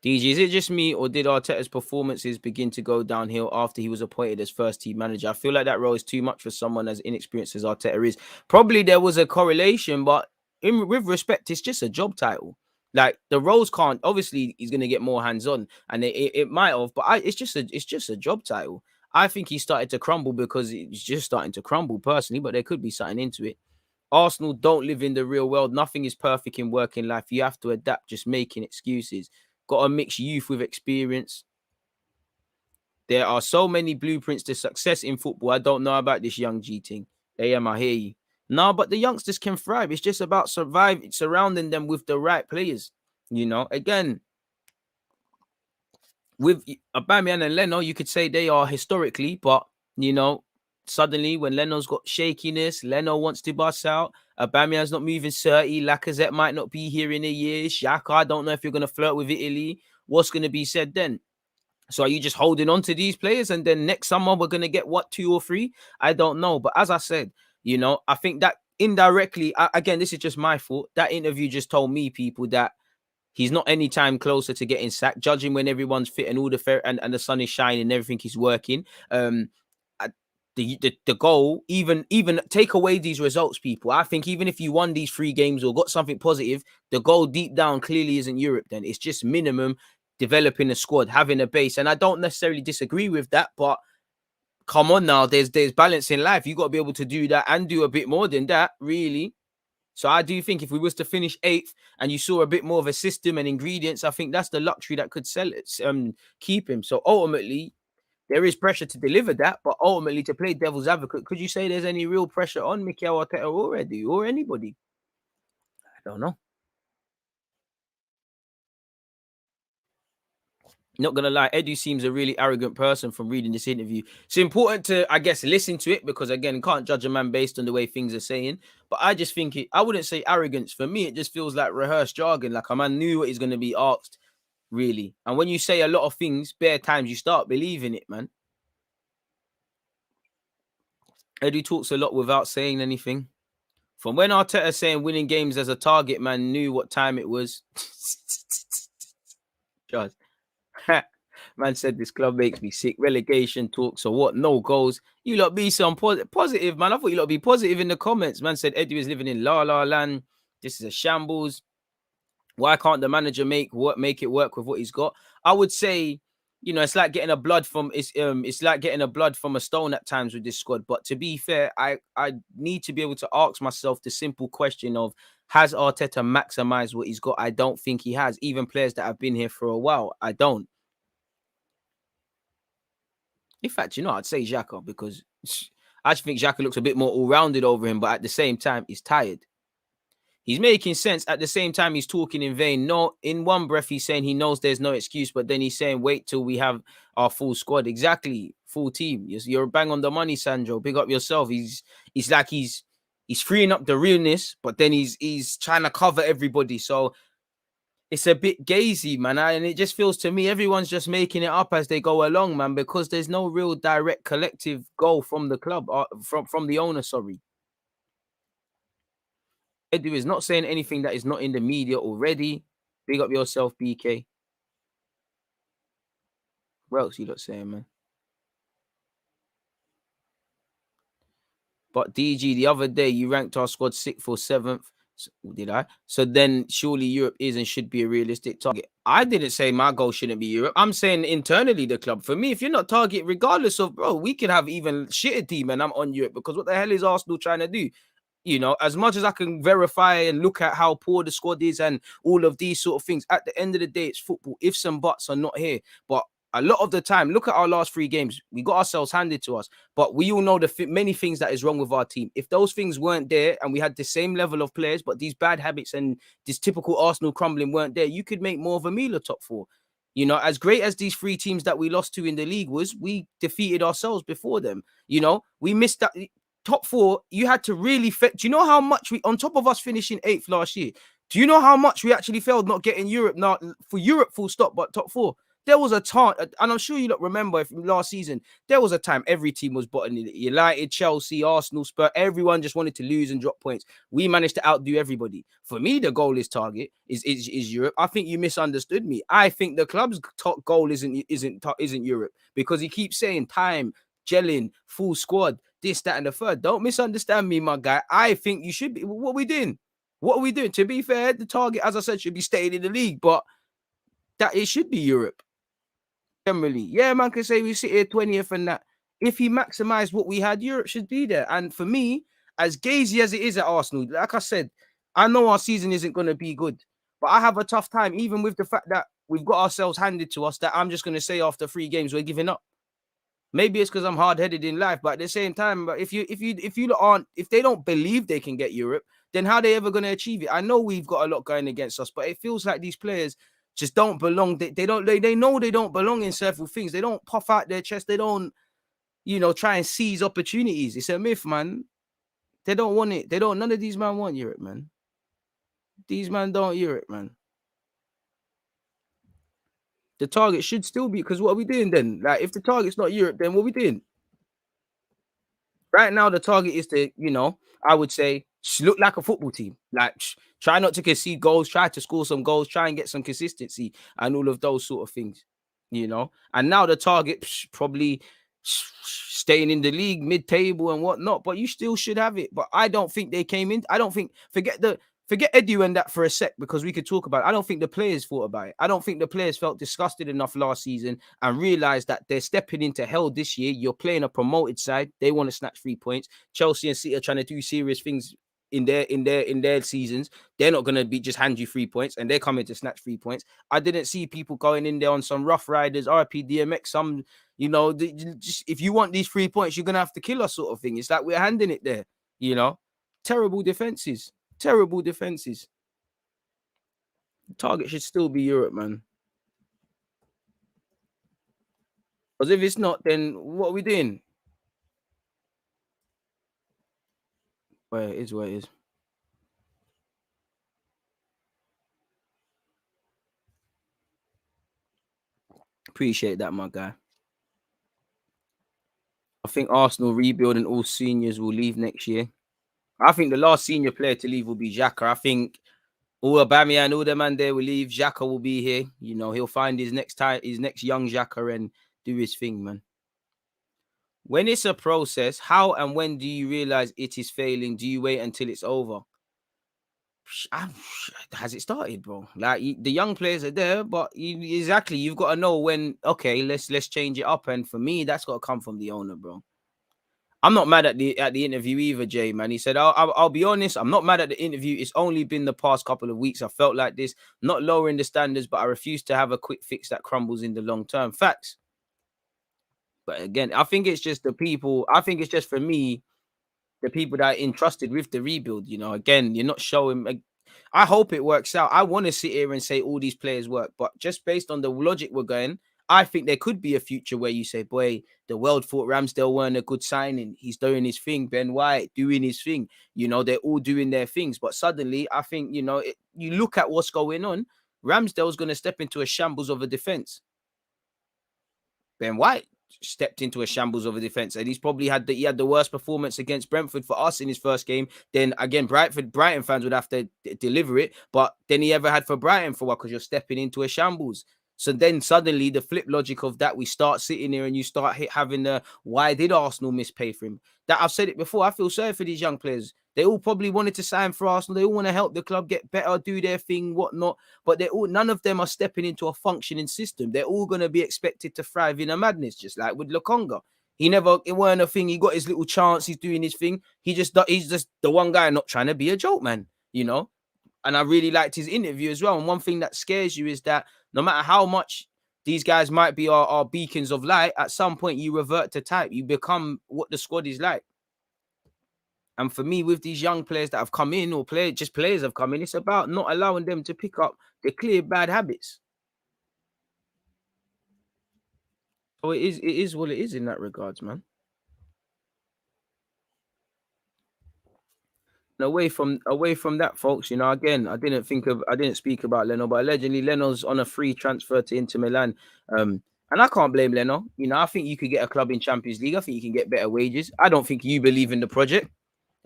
DG, is it just me, or did Arteta's performances begin to go downhill after he was appointed as first team manager? I feel like that role is too much for someone as inexperienced as Arteta is. Probably there was a correlation, but with respect, it's just a job title. Like the roles can't. Obviously, he's going to get more hands on, and it might have, but it's just a job title. I think he started to crumble because it's just starting to crumble personally, but there could be something into it. Arsenal don't live in the real world. Nothing is perfect in working life. You have to adapt, just making excuses. Got to mix youth with experience. There are so many blueprints to success in football. I don't know about this young G thing. AM, I hear you. No, but the youngsters can thrive. It's just about surrounding them with the right players. You know, again, with Aubameyang and Leno, you could say they are historically, but you know, suddenly when Leno's got shakiness, Leno wants to bust out. Aubameyang's not moving 30. Lacazette might not be here in a year. Xhaka, I don't know if you're going to flirt with Italy. What's going to be said then? So are you just holding on to these players and then next summer we're going to get what, 2 or 3? I don't know. But as I said, you know, I think that indirectly, again, this is just my fault. That interview just told me, people, that he's not any time closer to getting sacked, judging when everyone's fit and all the fair and the sun is shining and everything is working. The goal, even take away these results, people. I think even if you won these 3 games or got something positive, the goal deep down clearly isn't Europe. Then it's just minimum developing a squad, having a base, and I don't necessarily disagree with that. But come on now, there's balance in life. You got to be able to do that and do a bit more than that, really. So I do think if we was to finish 8th and you saw a bit more of a system and ingredients, I think that's the luxury that could sell it, keep him. So ultimately, there is pressure to deliver that, but ultimately to play devil's advocate, could you say there's any real pressure on Mikel Arteta already or anybody? I don't know. Not gonna lie, Edu seems a really arrogant person from reading this interview. It's important to, I guess, listen to it because again, can't judge a man based on the way things are saying. But I just think I wouldn't say arrogance. For me, it just feels like rehearsed jargon. Like a man knew what he's gonna be asked, really. And when you say a lot of things, bare times, you start believing it, man. Edu talks a lot without saying anything. From when Arteta saying winning games as a target, man knew what time it was. Just. Man said this club makes me sick. Relegation talk. So what? No goals. You lot be some positive, man. I thought you lot be positive in the comments. Man said Eddie is living in La La Land. This is a shambles. Why can't the manager make it work with what he's got? I would say, you know, it's like getting a blood from it's like getting a blood from a stone at times with this squad. But to be fair, I need to be able to ask myself the simple question of, has Arteta maximized what he's got? I don't think he has. Even players that have been here for a while, I don't. In fact, you know, I'd say Xhaka because I just think Xhaka looks a bit more all-rounded over him, but at the same time, he's tired. He's making sense. At the same time, he's talking in vain. No, in one breath, he's saying he knows there's no excuse, but then he's saying, wait till we have our full squad. Exactly. full team. You're bang on the money, Sandro. Big up yourself. He's like he's freeing up the realness, but then he's trying to cover everybody. So it's a bit gazy, man. And it just feels to me everyone's just making it up as they go along, man, because there's no real direct collective goal from the club, from the owner, sorry. Edu is not saying anything that is not in the media already. Big up yourself, BK. What else you lot saying, man? But DG, the other day you ranked our squad 6th or 7th. Did I? So then surely Europe is and should be a realistic target. I didn't say my goal shouldn't be Europe. I'm saying internally the club. For me, if you're not target, regardless of, bro, we could have even shitter team and I'm on Europe, because what the hell is Arsenal trying to do? You know, as much as I can verify and look at how poor the squad is and all of these sort of things, at the end of the day, it's football. Ifs and buts are not here. But a lot of the time, look at our last 3 games. We got ourselves handed to us. But we all know the many things that is wrong with our team. If those things weren't there and we had the same level of players, but these bad habits and this typical Arsenal crumbling weren't there, you could make more of a meal of top 4. You know, as great as these 3 teams that we lost to in the league was, we defeated ourselves before them. You know, we missed that. Top 4, you had to really do you know how much we, on top of us finishing 8th last year, do you know how much we actually failed not getting Europe, not for Europe full stop, but top 4? There was a time, and I'm sure you don't remember if last season, there was a time every team was bottoming it. United, Chelsea, Arsenal, Spurs, everyone just wanted to lose and drop points. We managed to outdo everybody. For me, the goal is target is Europe. I think you misunderstood me. I think the club's top goal isn't Europe, because he keeps saying time, gelling, full squad, this, that, and the third. Don't misunderstand me, my guy. I think you should be. What are we doing? What are we doing? To be fair, the target, as I said, should be staying in the league, but that it should be Europe. Generally, yeah, man can say we sit here 20th and that. If he maximized what we had, Europe should be there. And for me, as gazy as it is at Arsenal, like I said, I know our season isn't going to be good, but I have a tough time, even with the fact that we've got ourselves handed to us, that I'm just going to say after 3 games we're giving up. Maybe it's because I'm hard-headed in life, but at the same time, if they don't believe they can get Europe, then how are they ever going to achieve it? I know we've got a lot going against us, but it feels like these players just don't belong. They know they don't belong in several things. They don't puff out their chest. They don't, try and seize opportunities. It's a myth, man. They don't want it. None of these men want Europe, man. These men don't Europe, man. The target should still be, because what are we doing then? Like, if the target's not Europe, then what are we doing? Right now, the target is to, I would say, look like a football team. Like, try not to concede goals, try to score some goals, try and get some consistency and all of those sort of things, And now the target probably staying in the league, mid-table and whatnot, but you still should have it. But I don't think they came in. I don't think, forget Edu and that for a sec, because we could talk about it. I don't think the players thought about it. I don't think the players felt disgusted enough last season and realized that they're stepping into hell this year. You're playing a promoted side. They want to snatch 3 points. Chelsea and City are trying to do serious things in their seasons. They're not going to be just hand you 3 points, and they're coming to snatch 3 points. I didn't see people going in there on some Rough Riders, RPDMX, some, just, if you want these 3 points, you're going to have to kill us sort of thing. It's like we're handing it there, Terrible defenses. Terrible defenses. The target should still be Europe, man. Because if it's not, then what are we doing? Well, it is what it is. Appreciate that, my guy. I think Arsenal rebuild and all seniors will leave next year. I think the last senior player to leave will be Xhaka. I think all Aubameyang and all them man there will leave. Xhaka will be here. He'll find his next young Xhaka and do his thing, man. When it's a process, how and when do you realize it is failing? Do you wait until it's over? Has it started, bro? Like, the young players are there, but exactly, you've got to know when. Okay, let's change it up. And for me, that's got to come from the owner, bro. I'm not mad at the interview either, Jay, man. He said, I'll be honest, I'm not mad at the interview. It's only been the past couple of weeks I felt like this, not lowering the standards, but I refuse to have a quick fix that crumbles in the long term. Facts. But again, I think it's just the people. I think it's just, for me, the people that are entrusted with the rebuild. Again, you're not showing. I hope it works out. I want to sit here and say all these players work, but just based on the logic we're going, I think there could be a future where you say, boy, the world thought Ramsdale weren't a good signing. He's doing his thing. Ben White doing his thing. You know, they're all doing their things. But suddenly, I think, you know, you look at what's going on. Ramsdale's going to step into a shambles of a defense. Ben White stepped into a shambles of a defense, and he's probably had the worst performance against Brentford for us in his first game. Then again, Brighton fans would have to deliver it, but then he ever had for Brighton for what, because you're stepping into a shambles. So then suddenly the flip logic of that, we start sitting here and you start having the, why did Arsenal mispay for him? That I've said it before. I feel sorry for these young players. They all probably wanted to sign for Arsenal. They all want to help the club get better, do their thing, whatnot. But they're all, none of them are stepping into a functioning system. They're all going to be expected to thrive in a madness, just like with Lokonga. It weren't a thing. He got his little chance. He's doing his thing. He's just the one guy not trying to be a joke, man. You know. And I really liked his interview as well. And one thing that scares you is that no matter how much these guys might be our beacons of light, at some point you revert to type. You become what the squad is like. And for me, with these young players that have come in, or players have come in, it's about not allowing them to pick up the clear bad habits. So it is what it is in that regards, man. And away from that, folks, you know, again, I didn't speak about Leno, but allegedly Leno's on a free transfer to Inter Milan. And I can't blame Leno. You know, I think you could get a club in Champions League. I think you can get better wages. I don't think you believe in the project.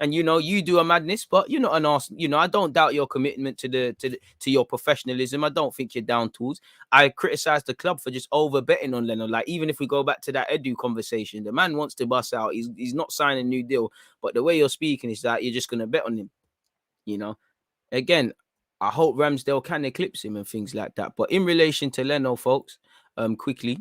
And you know, you do a madness, but you're not an Arsenal. You know, I don't doubt your commitment to your professionalism. I don't think you're down tools. I criticize the club for just over betting on Leno. Like, even if we go back to that Edu conversation, the man wants to bust out. He's not signing a new deal, but the way you're speaking is that you're just gonna bet on him. You know, again, I hope Ramsdale can eclipse him and things like that. But in relation to Leno, folks, quickly,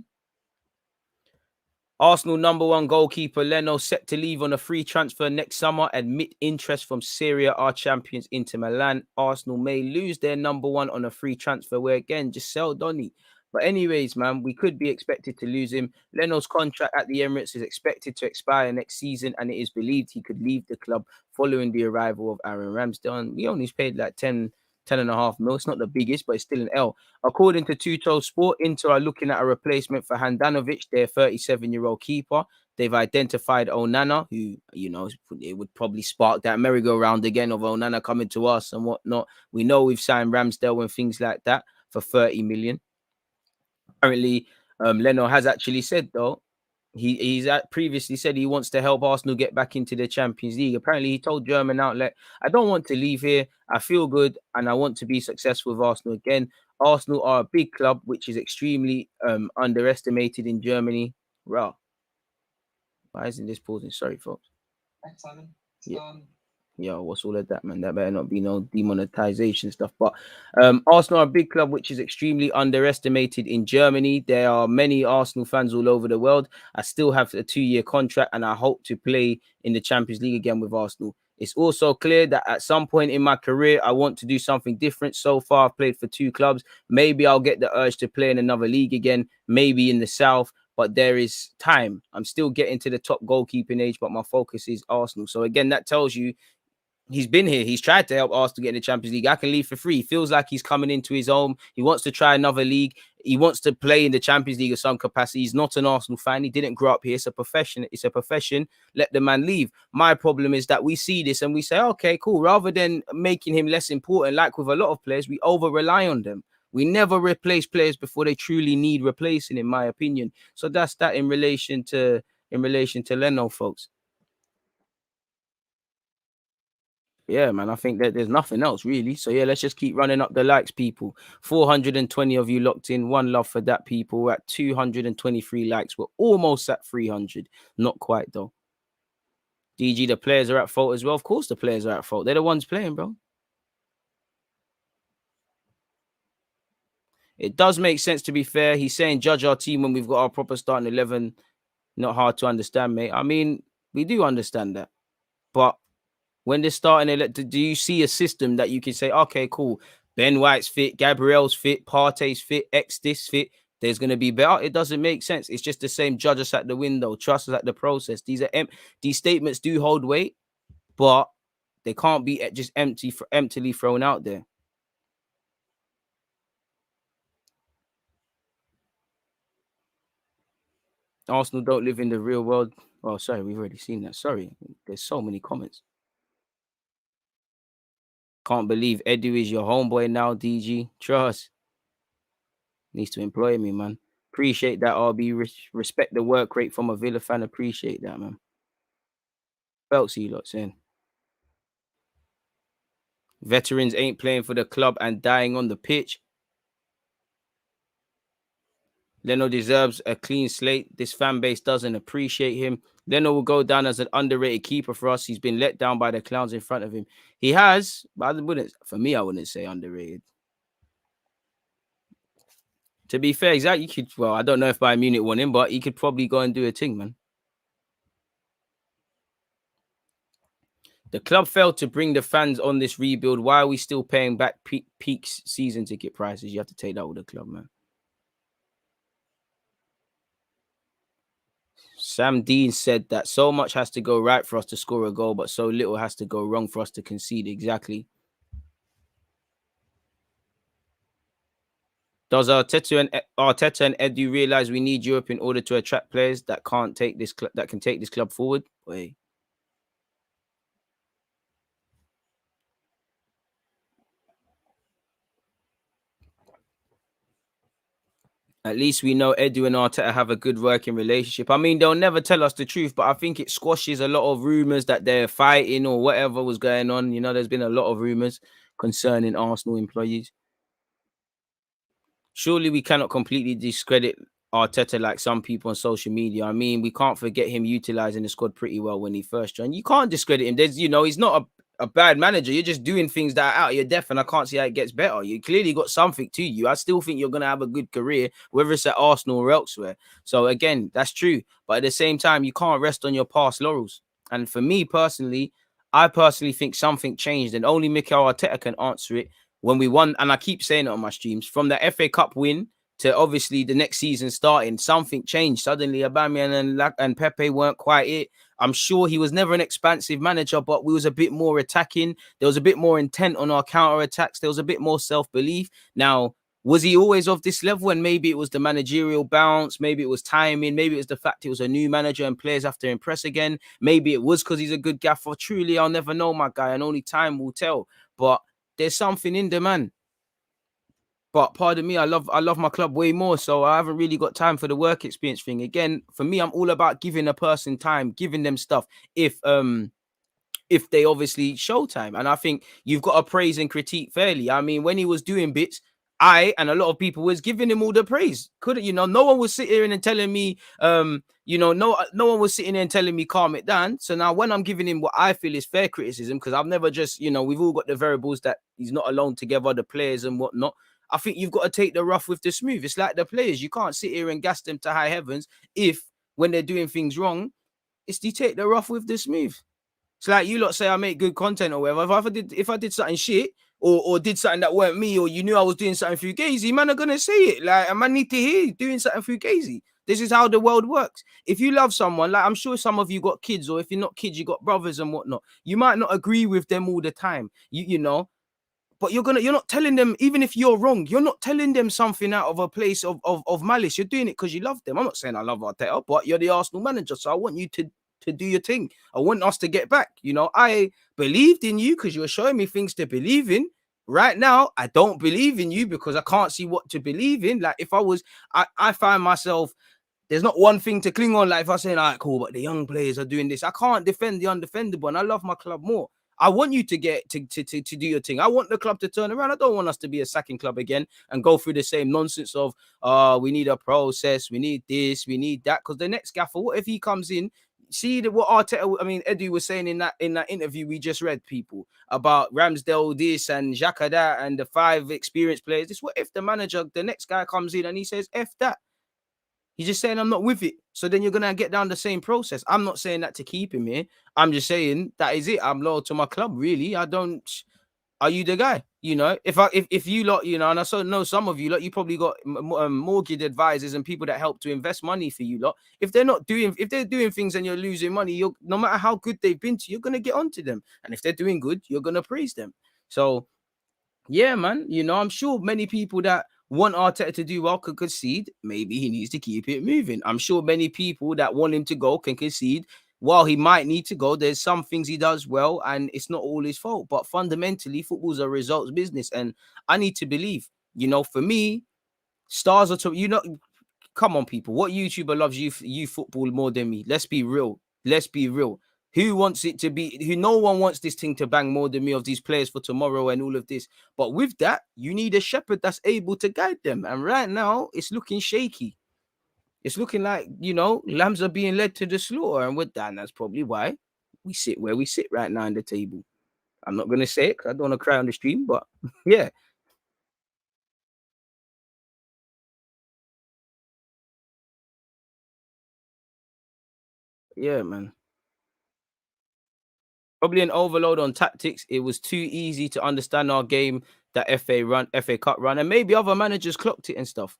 Arsenal number one goalkeeper Leno set to leave on a free transfer next summer amid interest from Serie A champions Inter Milan. Arsenal may lose their number one on a free transfer where, again, just sell Donny. But anyways, man, we could be expected to lose him. Leno's contract at the Emirates is expected to expire next season, and it is believed he could leave the club following the arrival of Aaron Ramsdale. And he only paid like 10.5 mil. It's not the biggest, but it's still an L. According to Tutto Sport, Inter are looking at a replacement for Handanovic, their 37-year-old keeper. They've identified Onana, who, you know, it would probably spark that merry-go-round again of Onana coming to us and whatnot. We know we've signed Ramsdale and things like that for 30 million. Apparently, Leno has actually said, though, he's previously said he wants to help Arsenal get back into the Champions League. Apparently, he told German outlet, I don't want to leave here. I feel good and I want to be successful with Arsenal again. Arsenal are a big club, which is extremely underestimated in Germany. Wow. Why isn't this pausing? Sorry, folks. Thanks, Simon. Yeah. Yo, what's all of that, man? That better not be no demonetization stuff. But Arsenal are a big club which is extremely underestimated in Germany. There are many Arsenal fans all over the world. I still have a 2-year contract and I hope to play in the Champions League again with Arsenal. It's also clear that at some point in my career, I want to do something different. So far, I've played for 2 clubs. Maybe I'll get the urge to play in another league again, maybe in the South. But there is time. I'm still getting to the top goalkeeping age, but my focus is Arsenal. So again, that tells you he's been here. He's tried to help Arsenal get in the Champions League. I can leave for free. He feels like he's coming into his own. He wants to try another league. He wants to play in the Champions League of some capacity. He's not an Arsenal fan. He didn't grow up here. It's a profession. It's a profession. Let the man leave. My problem is that we see this and we say, okay, cool. Rather than making him less important, like with a lot of players, we over rely on them. We never replace players before they truly need replacing, in my opinion. So that's that in relation to Leno, folks. Yeah, man, I think that there's nothing else really. So yeah, let's just keep running up the likes, people. 420 of you locked in. One love for that, people. We're at 223 likes. We're almost at 300. Not quite though. DG, the players are at fault as well. Of course, the players are at fault. They're the ones playing, bro. It does make sense, to be fair. He's saying judge our team when we've got our proper starting 11. Not hard to understand, mate. I mean, we do understand that, but when they're starting, do you see a system that you can say, okay, cool, Ben White's fit, Gabriel's fit, Partey's fit, X this fit, there's going to be better? It doesn't make sense. It's just the same, judge us at the window, trust us at the process. These statements do hold weight, but they can't be just emptily thrown out there. Arsenal don't live in the real world. Oh, sorry, we've already seen that. Sorry, there's so many comments. Can't believe Edu is your homeboy now, DG. Trust. Needs to employ me, man. Appreciate that, RB. Respect the work rate from a Villa fan. Appreciate that, man. Beltsy lot saying. Veterans ain't playing for the club and dying on the pitch. Leno deserves a clean slate. This fan base doesn't appreciate him. Leno will go down as an underrated keeper for us. He's been let down by the clowns in front of him. He has, but I wouldn't say underrated. To be fair, exactly. I don't know if Bayern Munich won him, but he could probably go and do a thing, man. The club failed to bring the fans on this rebuild. Why are we still paying back peak season ticket prices? You have to take that with the club, man. Sam Dean said that so much has to go right for us to score a goal, but so little has to go wrong for us to concede. Exactly. Does Arteta and Edu realize we need Europe in order to attract players that can take this club forward? Wait. At least we know Edu and Arteta have a good working relationship. I mean, they'll never tell us the truth, but I think it squashes a lot of rumors that they're fighting or whatever was going on. You know, there's been a lot of rumors concerning Arsenal employees. Surely we cannot completely discredit Arteta like some people on social media. I mean, we can't forget him utilizing the squad pretty well when he first joined. You can't discredit him. He's not a bad manager. You're just doing things that are out of your depth, and I can't see how it gets better. You clearly got something to you. I still think you're going to have a good career, whether it's at Arsenal or elsewhere. So again, that's true. But at the same time, you can't rest on your past laurels. And for me personally, I personally think something changed, and only Mikel Arteta can answer it. When we won, and I keep saying it on my streams, from the FA Cup win to obviously the next season starting, something changed. Suddenly, Aubameyang and Pepe weren't quite it. I'm sure he was never an expansive manager, but we was a bit more attacking. There was a bit more intent on our counter attacks. There was a bit more self-belief. Now, was he always of this level? And maybe it was the managerial bounce. Maybe it was timing. Maybe it was the fact it was a new manager and players have to impress again. Maybe it was because he's a good gaffer. Truly, I'll never know, my guy, and only time will tell. But there's something in the man. But pardon me, I love my club way more. So I haven't really got time for the work experience thing. Again, for me, I'm all about giving a person time, giving them stuff. If they obviously show time. And I think you've got to praise and critique fairly. I mean, when he was doing bits, I and a lot of people was giving him all the praise. No one was sitting here and telling me, no one was sitting there and telling me calm it down. So now when I'm giving him what I feel is fair criticism, because I've never just, we've all got the variables that he's not alone together, the players and whatnot. I think you've got to take the rough with the smooth. It's like the players. You can't sit here and gas them to high heavens if when they're doing things wrong, it's you take the rough with the smooth. It's like you lot say I make good content or whatever. If I did something shit or did something that weren't me, or you knew I was doing something fugazi, man are gonna say it. Like, man need to hear you doing something fugazi. This is how the world works. If you love someone, like I'm sure some of you got kids, or if you're not kids, you got brothers and whatnot. You might not agree with them all the time. But you're not telling them, even if you're wrong, you're not telling them something out of a place of malice. You're doing it because you love them. I'm not saying I love Arteta, but you're the Arsenal manager, so I want you to do your thing. I want us to get back. I believed in you because you were showing me things to believe in. Right now, I don't believe in you because I can't see what to believe in. Like if I find myself, there's not one thing to cling on. Like if I say, all right, cool, but the young players are doing this, I can't defend the undefendable, and I love my club more. I want you to get to do your thing. I want the club to turn around. I don't want us to be a sacking club again and go through the same nonsense of we need a process, we need this, we need that. Because the next gaffer, what if he comes in? See what Edu was saying in that interview we just read, people, about Ramsdale this and Xhaka that and the 5 experienced players. This, what if the manager, the next guy comes in and he says F that? He's just saying, I'm not with it. So then you're going to get down the same process. I'm not saying that to keep him here. I'm just saying that is it. I'm loyal to my club, really. Are you the guy? If you lot, and I know some of you lot, you probably got mortgage advisors and people that help to invest money for you lot. If they're doing things and you're losing money, no matter how good they've been to you, you're going to get onto them. And if they're doing good, you're going to praise them. So, yeah, man, I'm sure many people that want Arteta to do well could concede. Maybe he needs to keep it moving. I'm sure many people that want him to go can concede. While he might need to go, there's some things he does well, and it's not all his fault. But fundamentally, football's a results business, and I need to believe. For me, stars are to come on, people. What YouTuber loves you football more than me? Let's be real. Let's be real. Who wants it to be? No one wants this thing to bang more than me of these players for tomorrow and all of this. But with that, you need a shepherd that's able to guide them. And right now, it's looking shaky. It's looking like lambs are being led to the slaughter. And with that, and that's probably why we sit where we sit right now in the table. I'm not gonna say it because I don't want to cry on the stream, but yeah, yeah, man. Probably an overload on tactics. It was too easy to understand our game, that FA Cup run, and maybe other managers clocked it and stuff.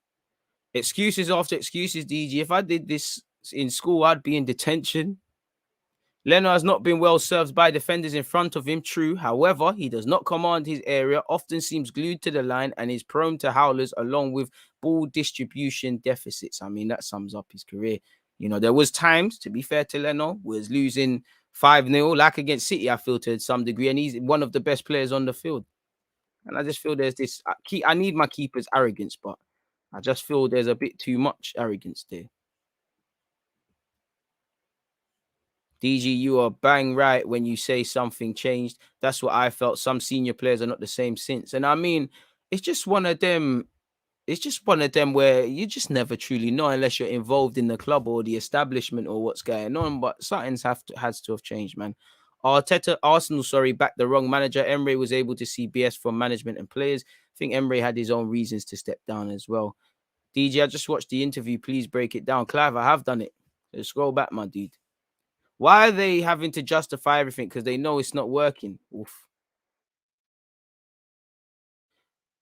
Excuses after excuses, DG. If I did this in school, I'd be in detention. Leno has not been well served by defenders in front of him, true. However, he does not command his area, often seems glued to the line, and is prone to howlers along with ball distribution deficits. I mean, that sums up his career. There was times, to be fair to Leno, was losing 5-0, like against City, I feel, to some degree, and he's one of the best players on the field. And I just feel there's this, I need my keeper's arrogance, but I just feel there's a bit too much arrogance there. DG, you are bang right when you say something changed. That's what I felt. Some senior players are not the same since. And I mean, it's just one of them. It's just one of them where you just never truly know unless you're involved in the club or the establishment or what's going on. But something's has to have changed, man. Arsenal, sorry, backed the wrong manager. Emery was able to see BS from management and players. I think Emery had his own reasons to step down as well. DG, I just watched the interview. Please break it down. Clive, I have done it. So scroll back, my dude. Why are they having to justify everything? Because they know it's not working. Oof.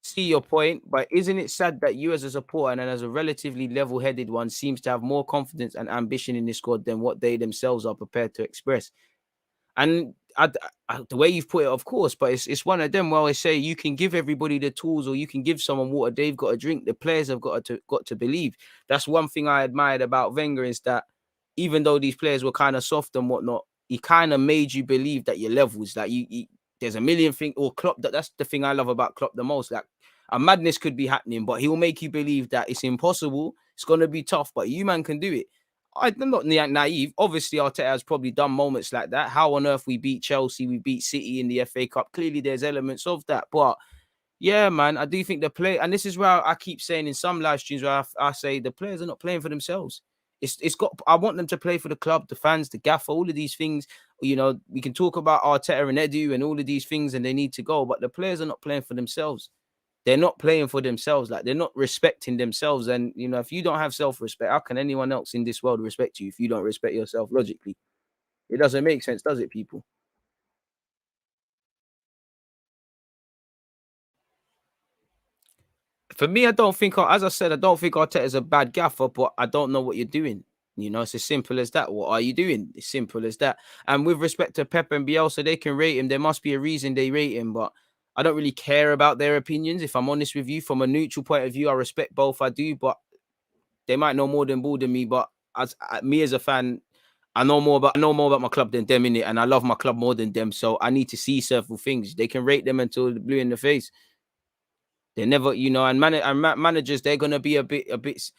See your point, but isn't it sad that you as a supporter and as a relatively level-headed one seems to have more confidence and ambition in this squad than what they themselves are prepared to express? And the way you've put it, of course, but it's one of them where I say you can give everybody the tools or you can give someone water, they've got to drink. The players have got to believe. That's one thing I admired about Wenger is that even though these players were kind of soft and whatnot, he kind of made you believe that your levels, like there's a million things, or Klopp, that's the thing I love about Klopp the most. Like a madness could be happening, but he will make you believe that it's impossible. It's going to be tough, but you man can do it. I'm not naive. Obviously, Arteta has probably done moments like that. How on earth we beat Chelsea, we beat City in the FA Cup. Clearly, there's elements of that. But yeah, man, I do think the play, and this is where I keep saying in some live streams where I say the players are not playing for themselves. It's got. I want them to play for the club, the fans, the gaffer, all of these things. We can talk about Arteta and Edu and all of these things, and they need to go. But the players are not playing for themselves. They're not playing for themselves. Like they're not respecting themselves. And if you don't have self-respect, how can anyone else in this world respect you if you don't respect yourself logically? It doesn't make sense, does it, people? For me, I don't think, as I said, I don't think Arteta is a bad gaffer, but I don't know what you're doing. It's as simple as that. What are you doing? It's simple as that. And with respect to Pep and Bielsa, they can rate him. There must be a reason they rate him, but I don't really care about their opinions. If I'm honest with you, from a neutral point of view, I respect both. I do, but they might know more than ball than me. But me as a fan, I know more about my club than them in it, and I love my club more than them. So I need to see several things. They can rate them until the blue in the face. They never, and managers, they're gonna be a bit.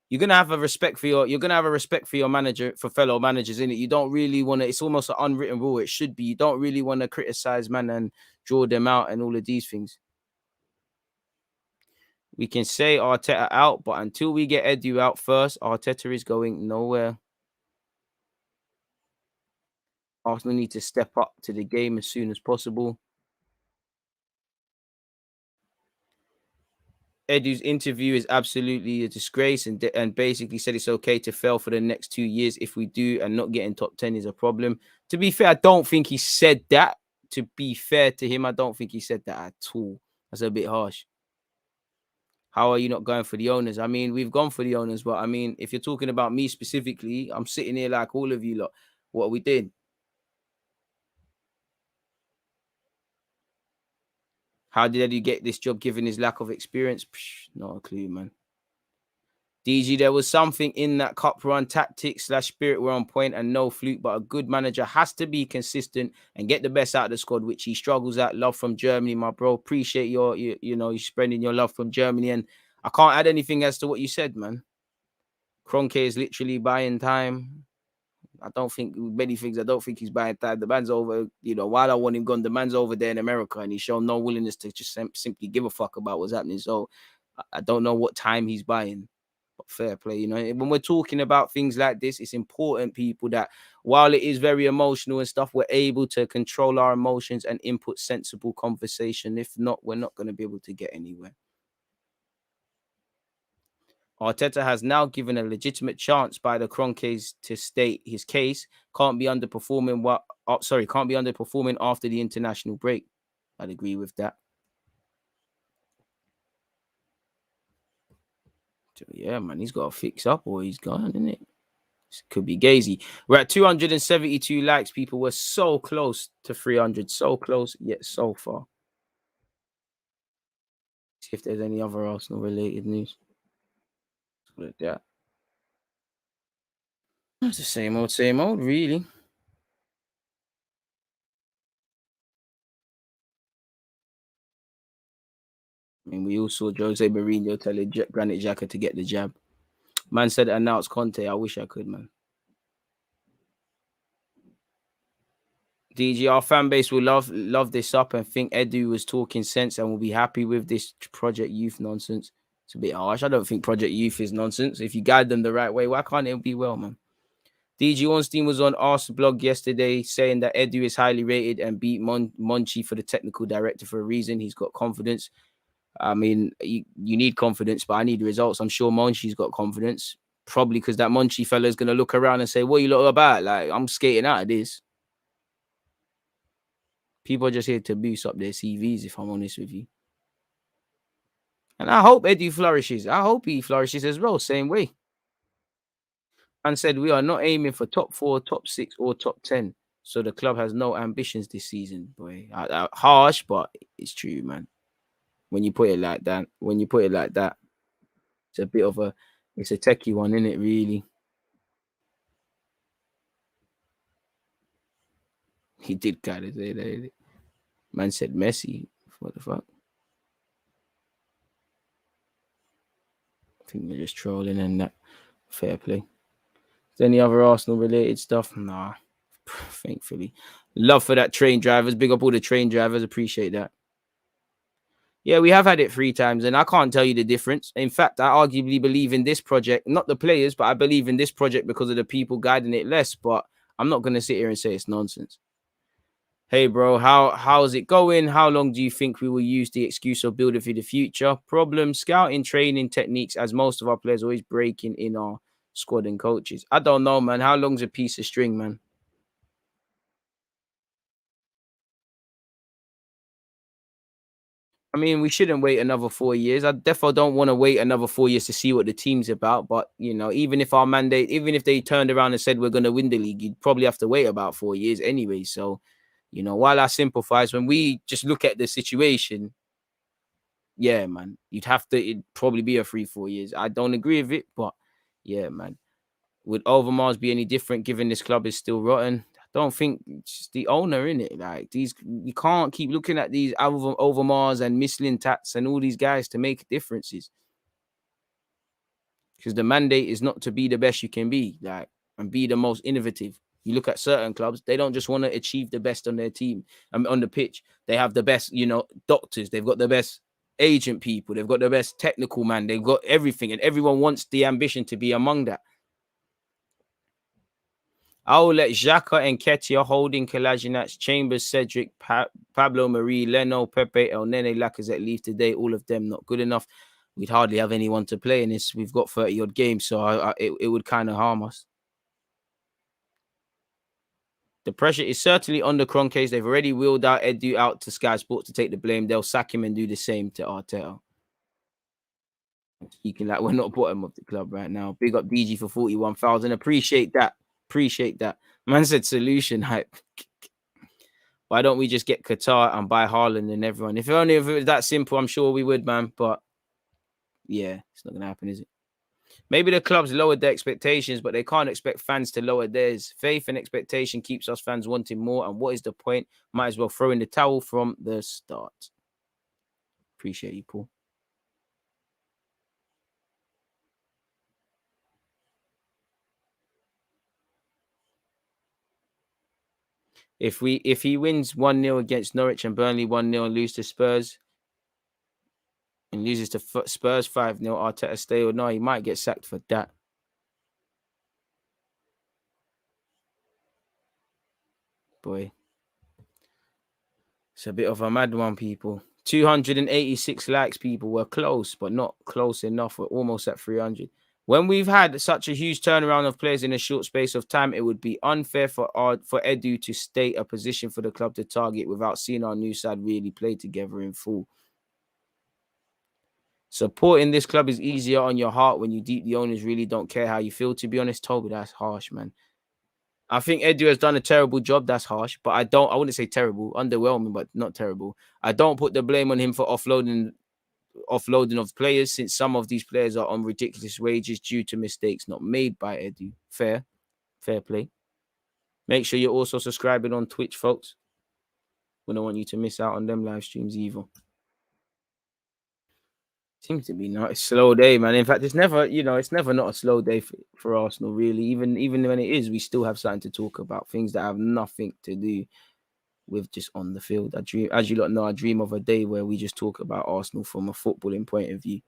You're gonna have a respect for your manager, for fellow managers, in it. You don't really want to. It's almost an unwritten rule. It should be. You don't really want to criticize man and draw them out and all of these things. We can say Arteta out, but until we get Edu out first, Arteta is going nowhere. Arsenal need to step up to the game as soon as possible. Edu's interview is absolutely a disgrace and basically said it's okay to fail for the next 2 years if we do, and not getting top 10 is a problem. To be fair, I don't think he said that. To be fair to him, I don't think he said that at all. That's a bit harsh. How are you not going for the owners? I mean, we've gone for the owners, but I mean, if you're talking about me specifically, I'm sitting here like all of you lot. What are we doing? How did Edu get this job given his lack of experience? Psh, not a clue, man. DG, there was something in that cup run tactics / spirit were on point and no fluke, but a good manager has to be consistent and get the best out of the squad, which he struggles at. Love from Germany, my bro. Appreciate you spreading your love from Germany. And I can't add anything as to what you said, man. Kroenke is literally buying time. I don't think many things. I don't think he's buying time. The man's over, while I want him gone, the man's over there in America and he's shown no willingness to just simply give a fuck about what's happening. So I don't know what time he's buying. Fair play, when we're talking about things like this, it's important, people, that while it is very emotional and stuff, we're able to control our emotions and input sensible conversation. If not, we're not going to be able to get anywhere. Arteta has now given a legitimate chance by the Kroenkes to state his case. Can't be underperforming after the international break. I'd agree with that. So, yeah, man, he's got to fix up or he's gone, isn't it? Could be Gazy. We're at 272 likes, people. We're so close to 300. So close, yet so far. See if there's any other Arsenal-related news. Look at that. It's the same old, really. I mean, we all saw Jose Mourinho tell Granit Xhaka to get the jab. Man said announced Conte. I wish I could, man. DG, our fan base will love this up and think Edu was talking sense and will be happy with this Project Youth nonsense. It's a bit harsh. I don't think Project Youth is nonsense. If you guide them the right way, why can't it be well, man? DG Ornstein was on Arsenal blog yesterday saying that Edu is highly rated and beat Monchi for the technical director for a reason. He's got confidence. I mean, you need confidence, but I need results. I'm sure Monchi's got confidence. Probably because that Monchi fella is going to look around and say, what are you lot about? Like, I'm skating out of this. People are just here to boost up their CVs, if I'm honest with you. And I hope Edu flourishes. I hope he flourishes as well, same way. And said, we are not aiming for top 4, top 6, or top 10. So the club has no ambitions this season, boy. Harsh, but it's true, man. When you put it like that, it's a bit of it's a techie one, isn't it, really? He did kind of say that. Man said Messi. What the fuck? I think they're just trolling and that. Fair play. Is there any other Arsenal-related stuff? Nah, thankfully. Love for that train drivers. Big up all the train drivers. Appreciate that. Yeah, we have had it 3 times, and I can't tell you the difference. In fact, I arguably believe in this project, not the players, but I believe in this project because of the people guiding it less. But I'm not going to sit here and say it's nonsense. Hey, bro, how's it going? How long do you think we will use the excuse of building for the future? Problem, scouting, training techniques, as most of our players always breaking in our squad and coaches. I don't know, man. How long's a piece of string, man? I mean, we shouldn't wait another 4 years. I definitely don't want to wait another 4 years to see what the team's about. But, even if our mandate, even if they turned around and said we're going to win the league, you'd probably have to wait about 4 years anyway. So, while I sympathize, when we just look at the situation, yeah, man, it'd probably be a 3-4 years. I don't agree with it, but yeah, man. Would Overmars be any different given this club is still rotten? I don't think it's the owner in it. Like you can't keep looking at these Overmars and Michelin Tats and all these guys to make differences. Because the mandate is not to be the best you can be, and be the most innovative. You look at certain clubs, they don't just want to achieve the best on their team. On the pitch, they have the best, doctors. They've got the best agent people. They've got the best technical man. They've got everything, and everyone wants the ambition to be among that. I'll let Xhaka and Ketia, Holding, Kolasinac, Chambers, Cedric, Pablo, Marie, Leno, Pepe, El Nene, Lacazette leave today. All of them not good enough. We'd hardly have anyone to play in this. We've got 30-odd games, so it would kind of harm us. The pressure is certainly on the Kroenkes. They've already wheeled out Edu out to Sky Sports to take the blame. They'll sack him and do the same to Arteta. Speaking like we're not bottom of the club right now. Big up DG for 41,000. Appreciate that. Man said solution hype. Why don't we just get Qatar and buy Haaland and everyone? If only if it was that simple, I'm sure we would, man. But yeah, it's not gonna happen, is it? Maybe the clubs lowered their expectations, but they can't expect fans to lower theirs. Faith and expectation keeps us fans wanting more. And what is the point? Might as well throw in the towel from the start. Appreciate you, Paul. If he wins 1-0 against Norwich and Burnley 1-0 and lose to Spurs and loses to Spurs 5-0, Arteta stay or no, he might get sacked for that. Boy. It's a bit of a mad one, people. 286 likes, people. Were close, but not close enough. We're almost at 300. When we've had such a huge turnaround of players in a short space of time, it would be unfair for Edu to state a position for the club to target without seeing our new side really play together in full. Supporting this club is easier on your heart when you deep the owners really don't care how you feel. To be honest, Toby, that's harsh, man. I think Edu has done a terrible job. That's harsh, but I wouldn't say terrible, underwhelming, but not terrible. I don't put the blame on him for offloading of players, since some of these players are on ridiculous wages due to mistakes not made by Edu. Fair play. Make sure you're also subscribing on Twitch, folks. We don't want you to miss out on them live streams either. Seems to be not a slow day, man. In fact, it's never not a slow day for Arsenal, really. Even when it is, we still have something to talk about. Things that have nothing to do with just on the field. As you lot know, I dream of a day where we just talk about Arsenal from a footballing point of view.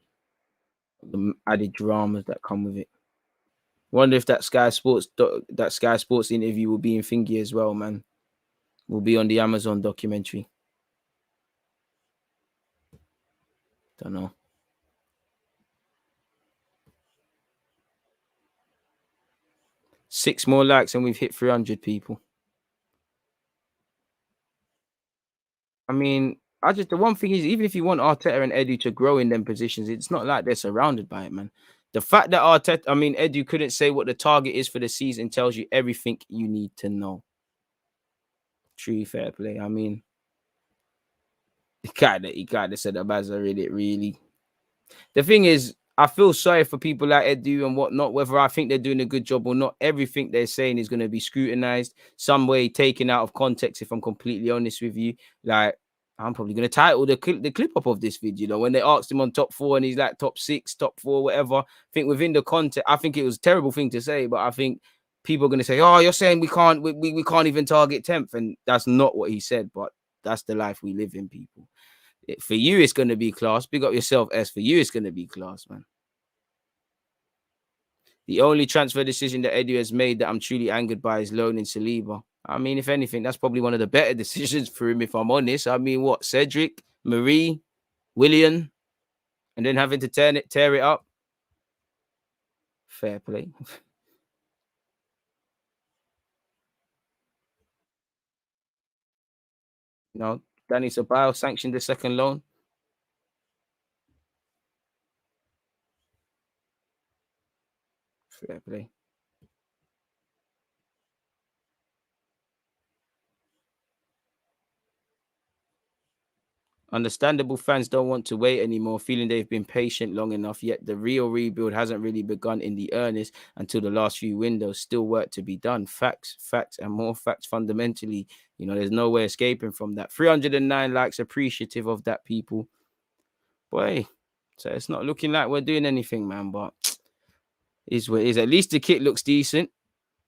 The added dramas that come with it. Wonder if that Sky Sports interview will be in Thingy as well, man. Will be on the Amazon documentary. Don't know. 6 more likes and we've hit 300 people. I mean, the one thing is, even if you want Arteta and Edu to grow in them positions, it's not like they're surrounded by it, man. The fact that Edu couldn't say what the target is for the season tells you everything you need to know. True, fair play. I mean, he kind of said a buzzer in it, really. The thing is, I feel sorry for people like Edu and whatnot, whether I think they're doing a good job or not. Everything they're saying is going to be scrutinized, some way taken out of context, if I'm completely honest with you. Like, I'm probably going to title the clip up of this video, when they asked him on top 4 and he's like top 6, top 4, whatever. I think within the context, I think it was a terrible thing to say, but I think people are going to say, oh, you're saying we can't even target 10th. And that's not what he said, but that's the life we live in, people. For you, it's going to be class. Big up yourself, S. For you, it's going to be class, man. The only transfer decision that Edu has made that I'm truly angered by is loaning Saliba. I mean, if anything, that's probably one of the better decisions for him, if I'm honest. I mean, what? Cedric, Marie, William, and then having to tear it up. Fair play. Danny Ceballos sanctioned the second loan. Fair play. Understandable, fans don't want to wait anymore, feeling they've been patient long enough, yet the real rebuild hasn't really begun in the earnest until the last few windows. Still work to be done. Facts, and more facts fundamentally. There's no way escaping from that. 309 likes, appreciative of that, people. Boy, so it's not looking like we're doing anything, man, but is what it is. At least the kit looks decent.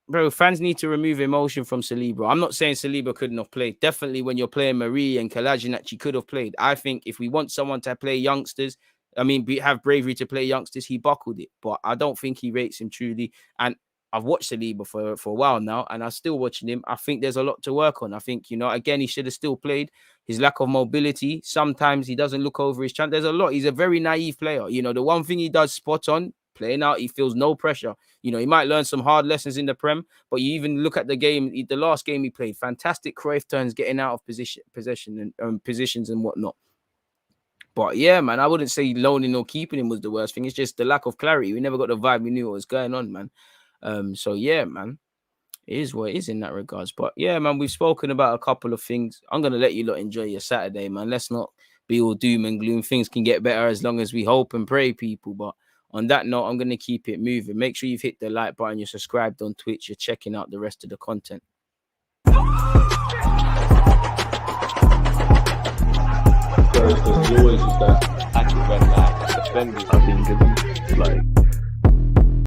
Bro, fans need to remove emotion from Saliba. I'm not saying Saliba couldn't have played. Definitely when you're playing Marie and Kolasinac, he could have played. I think if we want someone to play youngsters, have bravery to play youngsters, he buckled it. But I don't think he rates him truly. And I've watched Saliba for a while now, and I'm still watching him. I think there's a lot to work on. I think, again, he should have still played. His lack of mobility, sometimes he doesn't look over his chance. There's a lot. He's a very naive player. The one thing he does spot on, playing out, he feels no pressure. He might learn some hard lessons in the Prem, but you even look at the last game he played, fantastic Cruyff turns, getting out of possession and positions and whatnot. But yeah, man, I wouldn't say loaning or keeping him was the worst thing. It's just the lack of clarity. We never got the vibe. We knew what was going on, man. So yeah, man. it is what it is in that regards. But yeah, man, we've spoken about a couple of things. I'm gonna let you lot enjoy your Saturday, man. Let's not be all doom and gloom. Things can get better as long as we hope and pray, people. But on that note, I'm gonna keep it moving. Make sure you've hit the like button, you're subscribed on Twitch, you're checking out the rest of the content. There's always just that active red flag, defending. I think it's like